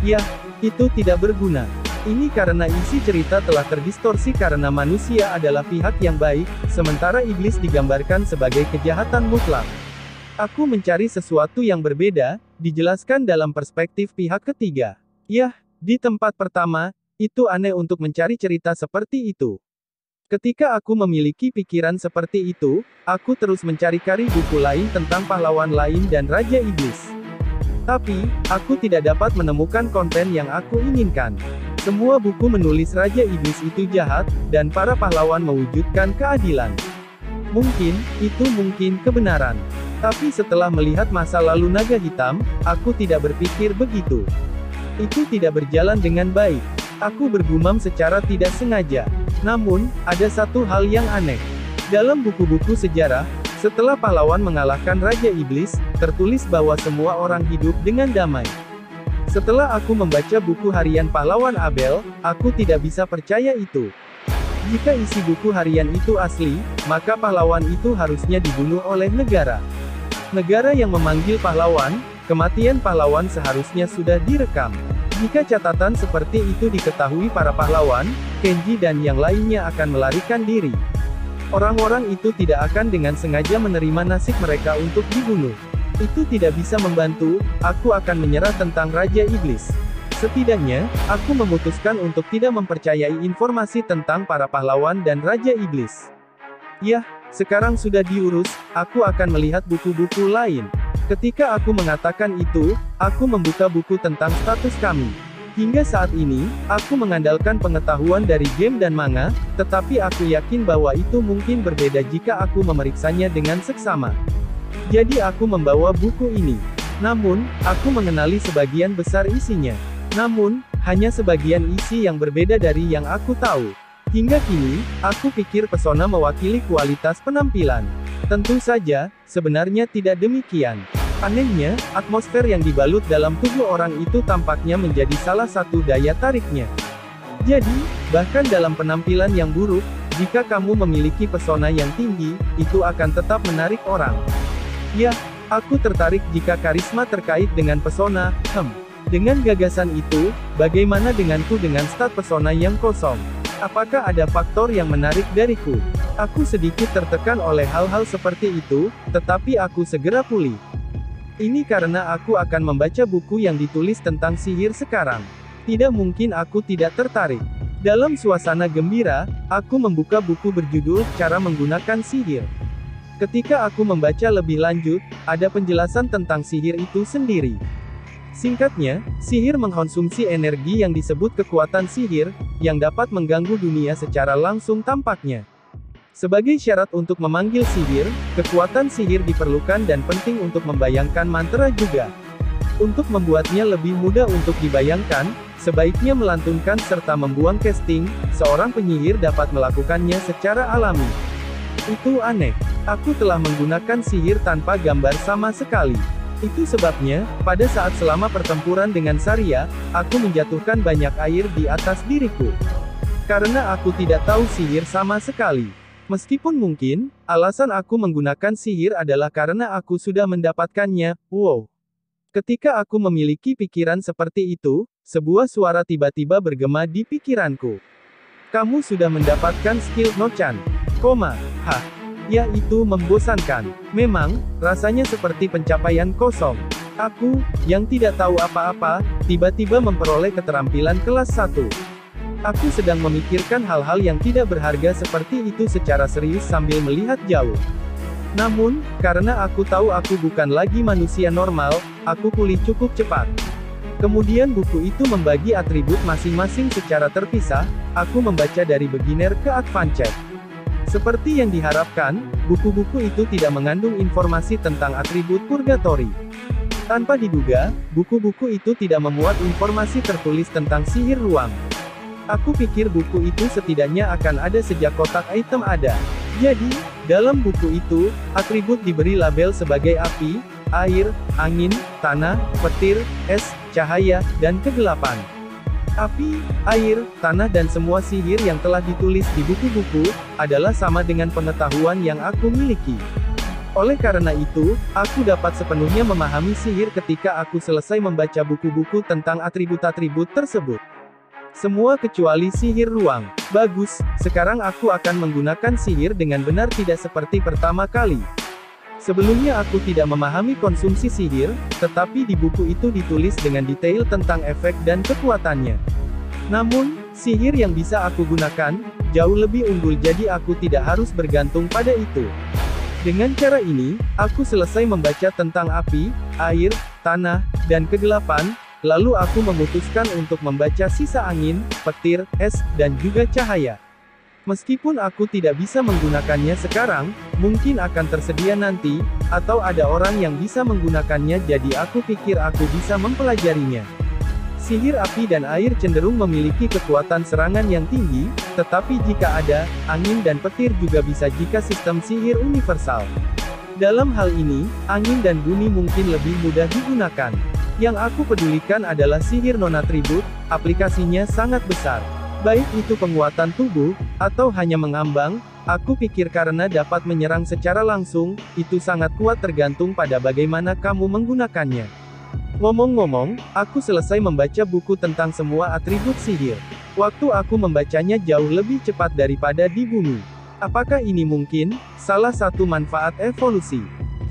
Yah, itu tidak berguna. Ini karena isi cerita telah terdistorsi karena manusia adalah pihak yang baik, sementara iblis digambarkan sebagai kejahatan mutlak. Aku mencari sesuatu yang berbeda, dijelaskan dalam perspektif pihak ketiga. Yah, di tempat pertama, itu aneh untuk mencari cerita seperti itu. Ketika aku memiliki pikiran seperti itu, aku terus mencari-cari buku lain tentang pahlawan lain dan Raja Iblis. Tapi, aku tidak dapat menemukan konten yang aku inginkan. Semua buku menulis Raja Iblis itu jahat, dan para pahlawan mewujudkan keadilan. Itu mungkin kebenaran. Tapi setelah melihat masa lalu naga hitam, aku tidak berpikir begitu. Itu tidak berjalan dengan baik. Aku bergumam secara tidak sengaja. Namun, ada satu hal yang aneh. Dalam buku-buku sejarah, setelah pahlawan mengalahkan Raja Iblis, tertulis bahwa semua orang hidup dengan damai. Setelah aku membaca buku harian pahlawan Abel, aku tidak bisa percaya itu. Jika isi buku harian itu asli, maka pahlawan itu harusnya dibunuh oleh negara. Negara yang memanggil pahlawan, kematian pahlawan seharusnya sudah direkam. Jika catatan seperti itu diketahui para pahlawan, Kenji dan yang lainnya akan melarikan diri. Orang-orang itu tidak akan dengan sengaja menerima nasib mereka untuk dibunuh. Itu tidak bisa membantu, aku akan menyerah tentang Raja Iblis. Setidaknya, aku memutuskan untuk tidak mempercayai informasi tentang para pahlawan dan Raja Iblis. Yah, sekarang sudah diurus, aku akan melihat buku-buku lain. Ketika aku mengatakan itu, aku membuka buku tentang status kami. Hingga saat ini, aku mengandalkan pengetahuan dari game dan manga, tetapi aku yakin bahwa itu mungkin berbeda jika aku memeriksanya dengan seksama. Jadi aku membawa buku ini. Namun, aku mengenali sebagian besar isinya. Namun, hanya sebagian isi yang berbeda dari yang aku tahu. Hingga kini, aku pikir pesona mewakili kualitas penampilan. Tentu saja, sebenarnya tidak demikian. Anehnya, atmosfer yang dibalut dalam tubuh orang itu tampaknya menjadi salah satu daya tariknya. Jadi, bahkan dalam penampilan yang buruk, jika kamu memiliki pesona yang tinggi, itu akan tetap menarik orang. Ya, aku tertarik jika karisma terkait dengan pesona. Dengan gagasan itu, bagaimana denganku dengan stat pesona yang kosong? Apakah ada faktor yang menarik dariku? Aku sedikit tertekan oleh hal-hal seperti itu, tetapi aku segera pulih. Ini karena aku akan membaca buku yang ditulis tentang sihir sekarang. Tidak mungkin aku tidak tertarik. Dalam suasana gembira, aku membuka buku berjudul Cara Menggunakan Sihir. Ketika aku membaca lebih lanjut, ada penjelasan tentang sihir itu sendiri. Singkatnya, sihir mengkonsumsi energi yang disebut kekuatan sihir, yang dapat mengganggu dunia secara langsung tampaknya. Sebagai syarat untuk memanggil sihir, kekuatan sihir diperlukan dan penting untuk membayangkan mantra juga. Untuk membuatnya lebih mudah untuk dibayangkan, sebaiknya melantunkan serta membuang casting, seorang penyihir dapat melakukannya secara alami. Itu aneh. Aku telah menggunakan sihir tanpa gambar sama sekali. Itu sebabnya, pada saat selama pertempuran dengan Saria, aku menjatuhkan banyak air di atas diriku. Karena aku tidak tahu sihir sama sekali. Meskipun mungkin, alasan aku menggunakan sihir adalah karena aku sudah mendapatkannya. Wow. Ketika aku memiliki pikiran seperti itu, sebuah suara tiba-tiba bergema di pikiranku. Kamu sudah mendapatkan skill No-chan. Hah. Ya, itu membosankan. Memang, rasanya seperti pencapaian kosong. Aku, yang tidak tahu apa-apa, tiba-tiba memperoleh keterampilan kelas 1. Aku sedang memikirkan hal-hal yang tidak berharga seperti itu secara serius sambil melihat jauh. Namun, karena aku tahu aku bukan lagi manusia normal, aku pulih cukup cepat. Kemudian buku itu membagi atribut masing-masing secara terpisah, aku membaca dari beginner ke advanced. Seperti yang diharapkan, buku-buku itu tidak mengandung informasi tentang atribut purgatory. Tanpa diduga, buku-buku itu tidak memuat informasi tertulis tentang sihir ruang. Aku pikir buku itu setidaknya akan ada sejak kotak item ada. Jadi, dalam buku itu, atribut diberi label sebagai api, air, angin, tanah, petir, es, cahaya, dan kegelapan. Api, air, tanah dan semua sihir yang telah ditulis di buku-buku, adalah sama dengan pengetahuan yang aku miliki. Oleh karena itu, aku dapat sepenuhnya memahami sihir ketika aku selesai membaca buku-buku tentang atribut-atribut tersebut. Semua kecuali sihir ruang. Bagus, sekarang aku akan menggunakan sihir dengan benar tidak seperti pertama kali. Sebelumnya aku tidak memahami konsumsi sihir, tetapi di buku itu ditulis dengan detail tentang efek dan kekuatannya. Namun, sihir yang bisa aku gunakan, jauh lebih unggul jadi aku tidak harus bergantung pada itu. Dengan cara ini, aku selesai membaca tentang api, air, tanah, dan kegelapan, lalu aku memutuskan untuk membaca sisa angin, petir, es, dan juga cahaya. Meskipun aku tidak bisa menggunakannya sekarang, mungkin akan tersedia nanti, atau ada orang yang bisa menggunakannya jadi aku pikir aku bisa mempelajarinya. Sihir api dan air cenderung memiliki kekuatan serangan yang tinggi, tetapi jika ada, angin dan petir juga bisa jika sistem sihir universal. Dalam hal ini, angin dan bumi mungkin lebih mudah digunakan. Yang aku pedulikan adalah sihir non-atribut, aplikasinya sangat besar. Baik itu penguatan tubuh, atau hanya mengambang, aku pikir karena dapat menyerang secara langsung, itu sangat kuat tergantung pada bagaimana kamu menggunakannya. Ngomong-ngomong, aku selesai membaca buku tentang semua atribut sihir. Waktu aku membacanya jauh lebih cepat daripada di bumi. Apakah ini mungkin? Salah satu manfaat evolusi.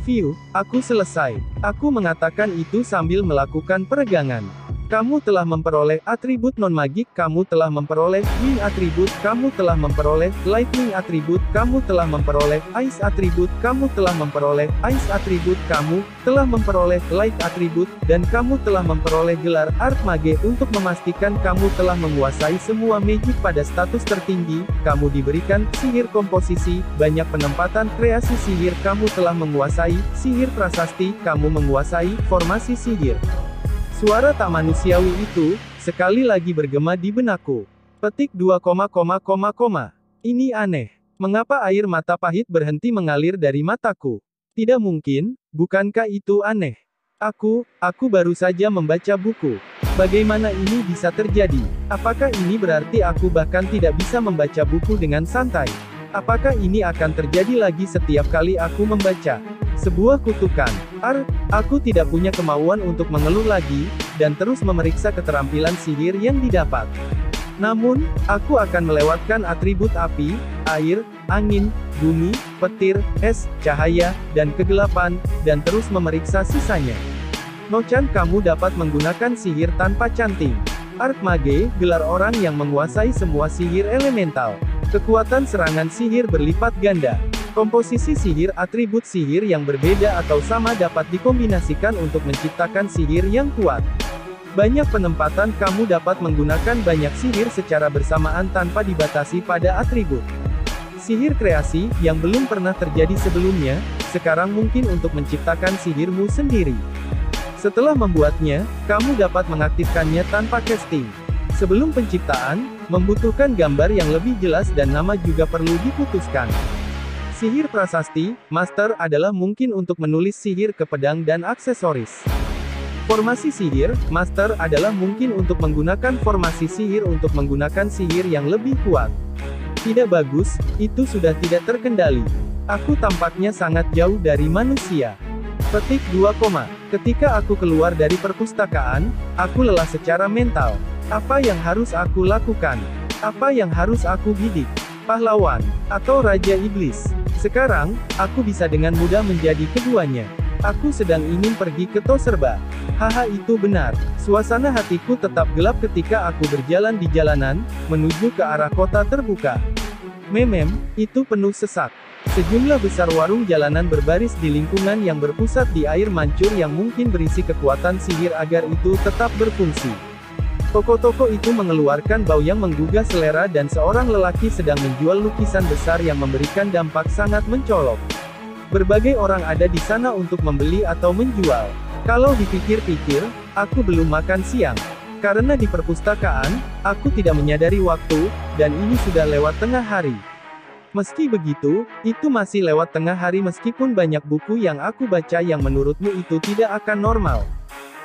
View, aku selesai. Aku mengatakan itu sambil melakukan peregangan. Kamu telah memperoleh atribut non-magik, kamu telah memperoleh wind atribut, kamu telah memperoleh lightning atribut, kamu telah memperoleh ice atribut, kamu telah memperoleh ice atribut, kamu telah memperoleh light atribut, dan kamu telah memperoleh gelar Archmage. Untuk memastikan kamu telah menguasai semua magic pada status tertinggi, kamu diberikan sihir komposisi, banyak penempatan kreasi sihir, kamu telah menguasai sihir prasasti, kamu menguasai formasi sihir. Suara tak manusiawi itu, sekali lagi bergema di benakku. Petik 2, Ini aneh. Mengapa air mata pahit berhenti mengalir dari mataku? Tidak mungkin, bukankah itu aneh? Aku baru saja membaca buku. Bagaimana ini bisa terjadi? Apakah ini berarti aku bahkan tidak bisa membaca buku dengan santai? Apakah ini akan terjadi lagi setiap kali aku membaca? Sebuah kutukan. Aku tidak punya kemauan untuk mengeluh lagi, dan terus memeriksa keterampilan sihir yang didapat. Namun, aku akan melewatkan atribut api, air, angin, bumi, petir, es, cahaya, dan kegelapan, dan terus memeriksa sisanya. No-chan, kamu dapat menggunakan sihir tanpa canting. Archmage, gelar orang yang menguasai semua sihir elemental. Kekuatan serangan sihir berlipat ganda. Komposisi sihir, atribut sihir yang berbeda atau sama dapat dikombinasikan untuk menciptakan sihir yang kuat. Banyak penempatan, kamu dapat menggunakan banyak sihir secara bersamaan tanpa dibatasi pada atribut. Sihir kreasi, yang belum pernah terjadi sebelumnya, sekarang mungkin untuk menciptakan sihirmu sendiri. Setelah membuatnya, kamu dapat mengaktifkannya tanpa casting. Sebelum penciptaan, membutuhkan gambar yang lebih jelas dan nama juga perlu diputuskan. Sihir prasasti, master adalah mungkin untuk menulis sihir ke pedang dan aksesoris. Formasi sihir, master adalah mungkin untuk menggunakan formasi sihir untuk menggunakan sihir yang lebih kuat. Tidak bagus, itu sudah tidak terkendali. Aku tampaknya sangat jauh dari manusia. Petik 2, ketika aku keluar dari perpustakaan, aku lelah secara mental. Apa yang harus aku lakukan? Apa yang harus aku bidik? Pahlawan, atau Raja Iblis? Sekarang, aku bisa dengan mudah menjadi keduanya. Aku sedang ingin pergi ke Toserba. Haha, itu benar. Suasana hatiku tetap gelap ketika aku berjalan di jalanan, menuju ke arah kota terbuka. Itu penuh sesak. Sejumlah besar warung jalanan berbaris di lingkungan yang berpusat di air mancur yang mungkin berisi kekuatan sihir agar itu tetap berfungsi. Toko-toko itu mengeluarkan bau yang menggugah selera dan seorang lelaki sedang menjual lukisan besar yang memberikan dampak sangat mencolok. Berbagai orang ada di sana untuk membeli atau menjual. Kalau dipikir-pikir, aku belum makan siang. Karena di perpustakaan, aku tidak menyadari waktu, dan ini sudah lewat tengah hari. Meski begitu, itu masih lewat tengah hari meskipun banyak buku yang aku baca yang menurutmu itu tidak akan normal.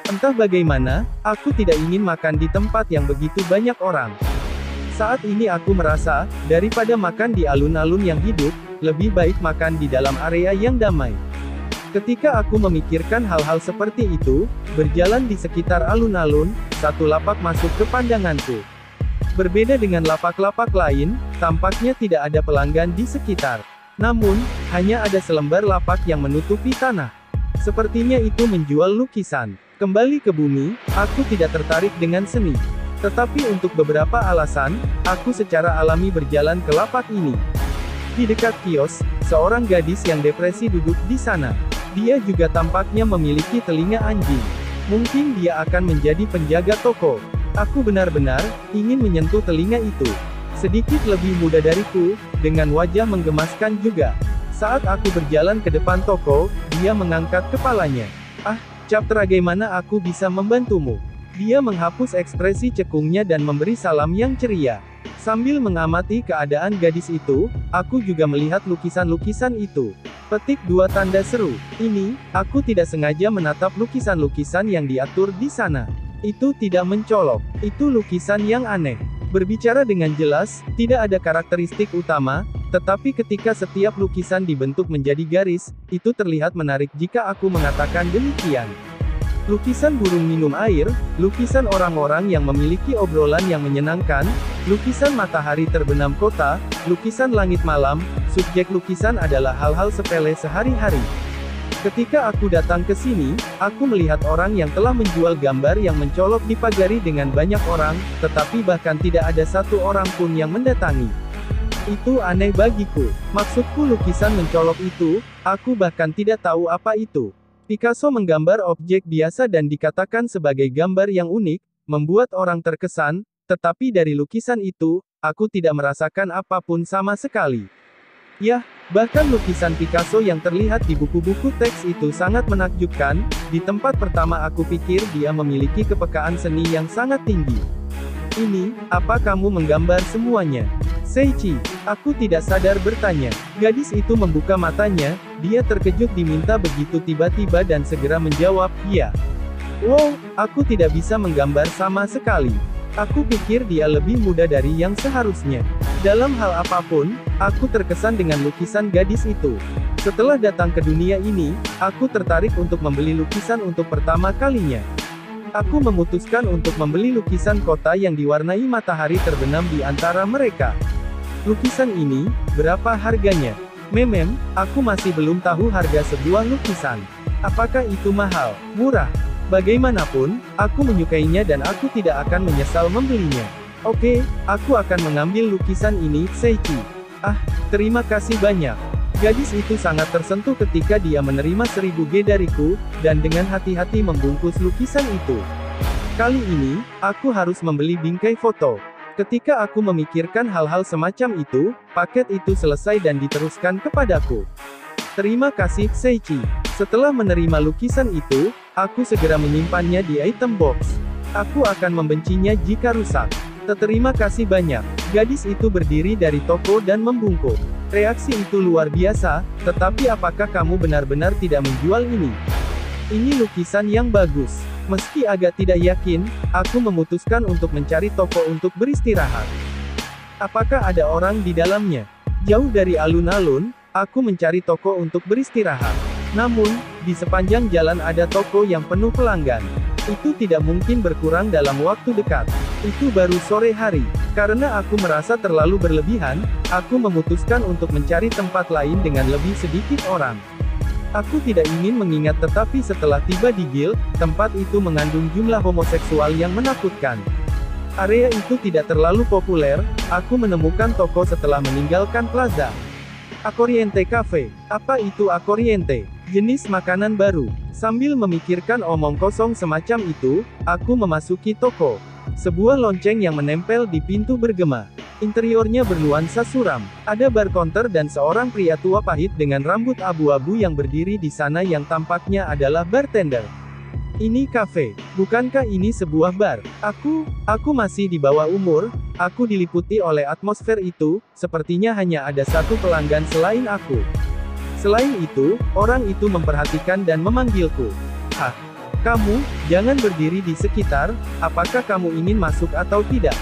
Entah bagaimana, aku tidak ingin makan di tempat yang begitu banyak orang. Saat ini aku merasa, daripada makan di alun-alun yang hidup, lebih baik makan di dalam area yang damai. Ketika aku memikirkan hal-hal seperti itu, berjalan di sekitar alun-alun, satu lapak masuk ke pandanganku. Berbeda dengan lapak-lapak lain, tampaknya tidak ada pelanggan di sekitar. Namun, hanya ada selembar lapak yang menutupi tanah. Sepertinya itu menjual lukisan. Kembali ke bumi, aku tidak tertarik dengan seni. Tetapi untuk beberapa alasan, aku secara alami berjalan ke lapak ini. Di dekat kios, seorang gadis yang depresi duduk di sana. Dia juga tampaknya memiliki telinga anjing. Mungkin dia akan menjadi penjaga toko. Aku benar-benar ingin menyentuh telinga itu. Sedikit lebih muda dariku, dengan wajah menggemaskan juga. Saat aku berjalan ke depan toko, dia mengangkat kepalanya. Ah, Chapter, bagaimana aku bisa membantumu? Dia menghapus ekspresi cekungnya dan memberi salam yang ceria. Sambil mengamati keadaan gadis itu, aku juga melihat lukisan-lukisan itu. Petik 2 tanda seru. Ini, aku tidak sengaja menatap lukisan-lukisan yang diatur di sana. Itu tidak mencolok. Itu lukisan yang aneh. Berbicara dengan jelas, tidak ada karakteristik utama, tetapi ketika setiap lukisan dibentuk menjadi garis, itu terlihat menarik jika aku mengatakan demikian. Lukisan burung minum air, lukisan orang-orang yang memiliki obrolan yang menyenangkan, lukisan matahari terbenam kota, lukisan langit malam, subjek lukisan adalah hal-hal sepele sehari-hari. Ketika aku datang ke sini, aku melihat orang yang telah menjual gambar yang mencolok dipagari dengan banyak orang, tetapi bahkan tidak ada satu orang pun yang mendatangi. Itu aneh bagiku. Maksudku lukisan mencolok itu, aku bahkan tidak tahu apa itu. Picasso menggambar objek biasa dan dikatakan sebagai gambar yang unik, membuat orang terkesan, tetapi dari lukisan itu, aku tidak merasakan apapun sama sekali. Yah, bahkan lukisan Picasso yang terlihat di buku-buku teks itu sangat menakjubkan. Di tempat pertama aku pikir dia memiliki kepekaan seni yang sangat tinggi. Ini, apa kamu menggambar semuanya? Seichi, aku tidak sadar bertanya. Gadis itu membuka matanya, dia terkejut diminta begitu tiba-tiba dan segera menjawab, ya. Wow, aku tidak bisa menggambar sama sekali. Aku pikir dia lebih muda dari yang seharusnya. Dalam hal apapun, aku terkesan dengan lukisan gadis itu. Setelah datang ke dunia ini, aku tertarik untuk membeli lukisan untuk pertama kalinya. Aku memutuskan untuk membeli lukisan kota yang diwarnai matahari terbenam di antara mereka. Lukisan ini, berapa harganya? Memem, aku masih belum tahu harga sebuah lukisan. Apakah itu mahal, murah? Bagaimanapun, aku menyukainya dan aku tidak akan menyesal membelinya. Oke, aku akan mengambil lukisan ini, Seichi. Ah, terima kasih banyak. Gadis itu sangat tersentuh ketika dia menerima 1000 G dariku, dan dengan hati-hati membungkus lukisan itu. Kali ini, aku harus membeli bingkai foto. Ketika aku memikirkan hal-hal semacam itu, paket itu selesai dan diteruskan kepadaku. Terima kasih, Seichi. Setelah menerima lukisan itu, aku segera menyimpannya di item box. Aku akan membencinya jika rusak. Terima kasih banyak. Gadis itu berdiri dari toko dan membungkuk. Reaksi itu luar biasa, tetapi apakah kamu benar-benar tidak menjual ini? Ini lukisan yang bagus. Meski agak tidak yakin, aku memutuskan untuk mencari toko untuk beristirahat. Apakah ada orang di dalamnya? Jauh dari alun-alun, aku mencari toko untuk beristirahat. Namun, di sepanjang jalan ada toko yang penuh pelanggan. Itu tidak mungkin berkurang dalam waktu dekat. Itu baru sore hari. Karena aku merasa terlalu berlebihan, aku memutuskan untuk mencari tempat lain dengan lebih sedikit orang. Aku tidak ingin mengingat tetapi setelah tiba di Guild, tempat itu mengandung jumlah homoseksual yang menakutkan. Area itu tidak terlalu populer, aku menemukan toko setelah meninggalkan plaza. Akoriente Cafe. Apa itu Akoriente? Jenis makanan baru. Sambil memikirkan omong kosong semacam itu, aku memasuki toko. Sebuah lonceng yang menempel di pintu bergema. Interiornya bernuansa suram. Ada bar counter dan seorang pria tua pahit dengan rambut abu-abu yang berdiri di sana yang tampaknya adalah bartender. Ini kafe. Bukankah ini sebuah bar? Aku masih di bawah umur. Aku diliputi oleh atmosfer itu, sepertinya hanya ada satu pelanggan selain aku. Selain itu, orang itu memperhatikan dan memanggilku. Hah? Kamu, jangan berdiri di sekitar, apakah kamu ingin masuk atau tidak?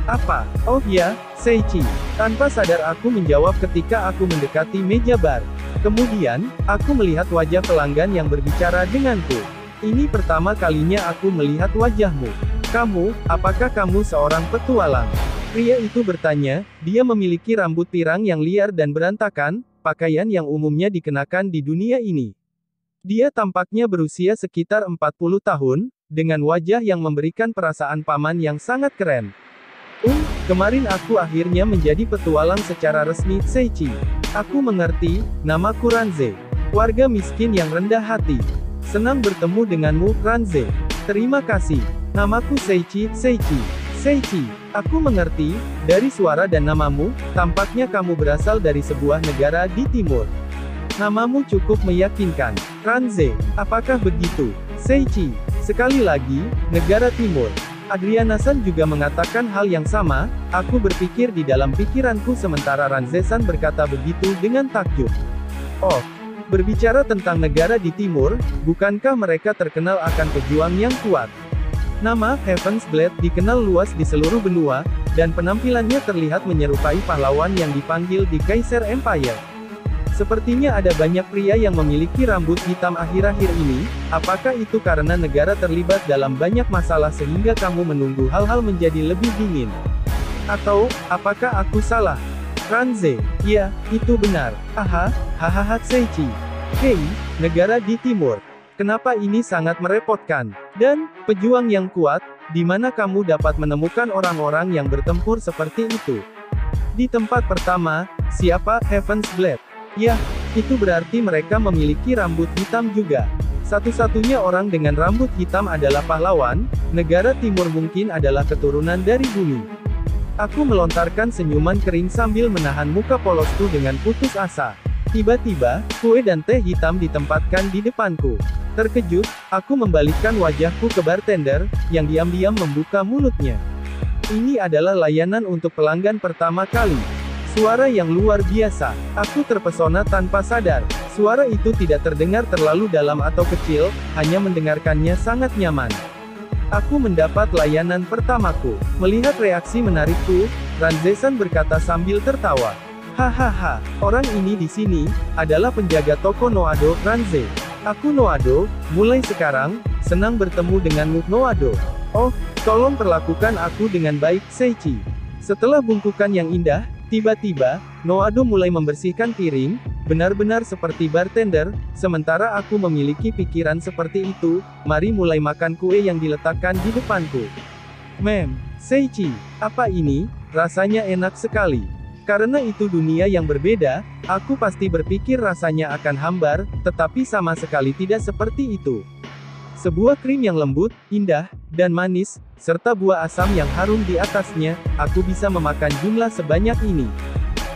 Apa? Oh ya, Seichi. Tanpa sadar aku menjawab ketika aku mendekati meja bar. Kemudian, aku melihat wajah pelanggan yang berbicara denganku. Ini pertama kalinya aku melihat wajahmu. Kamu, apakah kamu seorang petualang? Pria itu bertanya, dia memiliki rambut pirang yang liar dan berantakan, pakaian yang umumnya dikenakan di dunia ini. Dia tampaknya berusia sekitar 40 tahun, dengan wajah yang memberikan perasaan paman yang sangat keren. Kemarin aku akhirnya menjadi petualang secara resmi, Seichi. Aku mengerti, namaku Ranze. Warga miskin yang rendah hati. Senang bertemu denganmu, Ranze. Terima kasih. Namaku Seichi, Seichi. Seichi, aku mengerti, dari suara dan namamu, tampaknya kamu berasal dari sebuah negara di timur. Namamu cukup meyakinkan. Ranze, apakah begitu? Seichi, sekali lagi, negara timur. Adriana-san juga mengatakan hal yang sama, aku berpikir di dalam pikiranku sementara Ranze-san berkata begitu dengan takjub. Oh, berbicara tentang negara di timur, bukankah mereka terkenal akan pejuang yang kuat? Nama Heaven's Blade dikenal luas di seluruh benua, dan penampilannya terlihat menyerupai pahlawan yang dipanggil di Kaiser Empire. Sepertinya ada banyak pria yang memiliki rambut hitam akhir-akhir ini, apakah itu karena negara terlibat dalam banyak masalah sehingga kamu menunggu hal-hal menjadi lebih dingin? Atau, apakah aku salah? Ranze, ya, itu benar. Aha, hahaha Seichi. Hei, negara di timur. Kenapa ini sangat merepotkan? Dan, pejuang yang kuat, di mana kamu dapat menemukan orang-orang yang bertempur seperti itu? Di tempat pertama, siapa Heaven's Blade? Yah, itu berarti mereka memiliki rambut hitam juga. Satu-satunya orang dengan rambut hitam adalah pahlawan, negara timur mungkin adalah keturunan dari bumi. Aku melontarkan senyuman kering sambil menahan muka polosku dengan putus asa. Tiba-tiba, kue dan teh hitam ditempatkan di depanku. Terkejut, aku membalikkan wajahku ke bartender, yang diam-diam membuka mulutnya. Ini adalah layanan untuk pelanggan pertama kali. Suara yang luar biasa. Aku terpesona tanpa sadar. Suara itu tidak terdengar terlalu dalam atau kecil, hanya mendengarkannya sangat nyaman. Aku mendapat layanan pertamaku. Melihat reaksi menarikku, Ranze-san berkata sambil tertawa. Hahaha, orang ini di sini, adalah penjaga toko Noado, Ranze. Aku Noado, mulai sekarang, senang bertemu denganmu, Noado. Oh, tolong perlakukan aku dengan baik, Seichi. Setelah bungkukan yang indah, Tiba-tiba, Noado mulai membersihkan piring, benar-benar seperti bartender, sementara aku memiliki pikiran seperti itu, mari mulai makan kue yang diletakkan di depanku. Seichi, apa ini? Rasanya enak sekali. Karena itu dunia yang berbeda, aku pasti berpikir rasanya akan hambar, tetapi sama sekali tidak seperti itu. Sebuah krim yang lembut, indah, dan manis, serta buah asam yang harum di atasnya, aku bisa memakan jumlah sebanyak ini.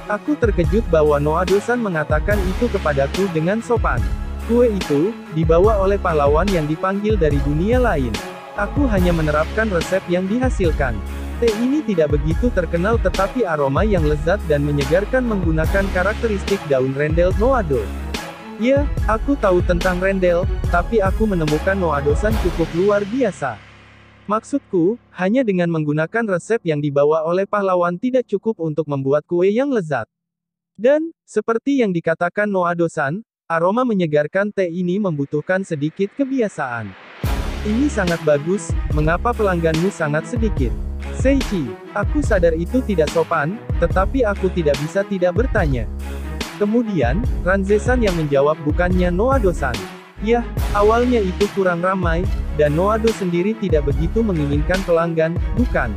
Aku terkejut bahwa Noado-san mengatakan itu kepadaku dengan sopan. Kue itu, dibawa oleh pahlawan yang dipanggil dari dunia lain. Aku hanya menerapkan resep yang dihasilkan. Teh ini tidak begitu terkenal tetapi aroma yang lezat dan menyegarkan menggunakan karakteristik daun rendel Noado. Ya, aku tahu tentang rendel, tapi aku menemukan Noado-san cukup luar biasa. Maksudku, hanya dengan menggunakan resep yang dibawa oleh pahlawan tidak cukup untuk membuat kue yang lezat. Dan, seperti yang dikatakan Noado-san, aroma menyegarkan teh ini membutuhkan sedikit kebiasaan. Ini sangat bagus, mengapa pelangganmu sangat sedikit? Seichi, aku sadar itu tidak sopan, tetapi aku tidak bisa tidak bertanya. Kemudian, Ranze-san yang menjawab bukannya Noado-san. Yah, awalnya itu kurang ramai, dan Noado sendiri tidak begitu menginginkan pelanggan, bukan?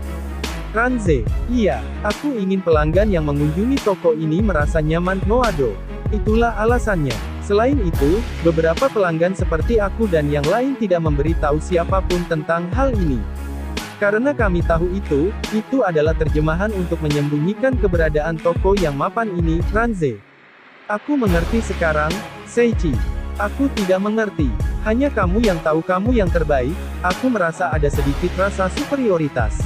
Ranze, iya, aku ingin pelanggan yang mengunjungi toko ini merasa nyaman, Noado. Itulah alasannya. Selain itu, beberapa pelanggan seperti aku dan yang lain tidak memberitahu siapapun tentang hal ini. Karena kami tahu itu adalah terjemahan untuk menyembunyikan keberadaan toko yang mapan ini, Ranze. Aku mengerti sekarang, Seichi. Aku tidak mengerti. Hanya kamu yang tahu kamu yang terbaik, aku merasa ada sedikit rasa superioritas.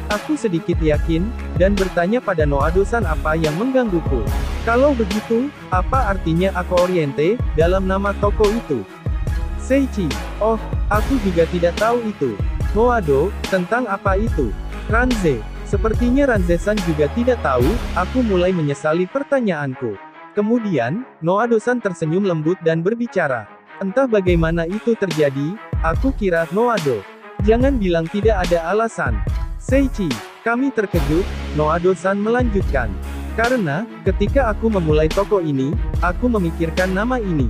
Aku sedikit yakin, dan bertanya pada Noado-san apa yang menggangguku. Kalau begitu, apa artinya Ako Oriente, dalam nama toko itu? Seichi, oh, aku juga tidak tahu itu. Noado, tentang apa itu? Ranze, sepertinya Ranze-san juga tidak tahu, aku mulai menyesali pertanyaanku. Kemudian, Noado-san tersenyum lembut dan berbicara. Entah bagaimana itu terjadi, aku kira, Noado. Jangan bilang tidak ada alasan. Seichi, kami terkejut, Noado-san melanjutkan. Karena, ketika aku memulai toko ini, aku memikirkan nama ini.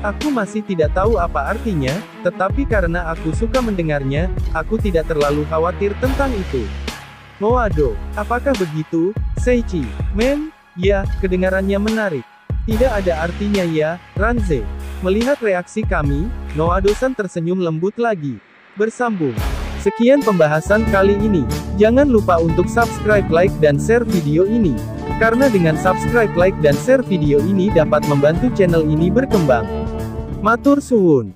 Aku masih tidak tahu apa artinya, tetapi karena aku suka mendengarnya, aku tidak terlalu khawatir tentang itu. Noado, apakah begitu, Seichi? Ya, kedengarannya menarik. Tidak ada artinya ya, Ranze. Melihat reaksi kami, Noado-san tersenyum lembut lagi. Bersambung. Sekian pembahasan kali ini. Jangan lupa untuk subscribe, like, dan share video ini. Karena dengan subscribe, like, dan share video ini dapat membantu channel ini berkembang. Matur suwun.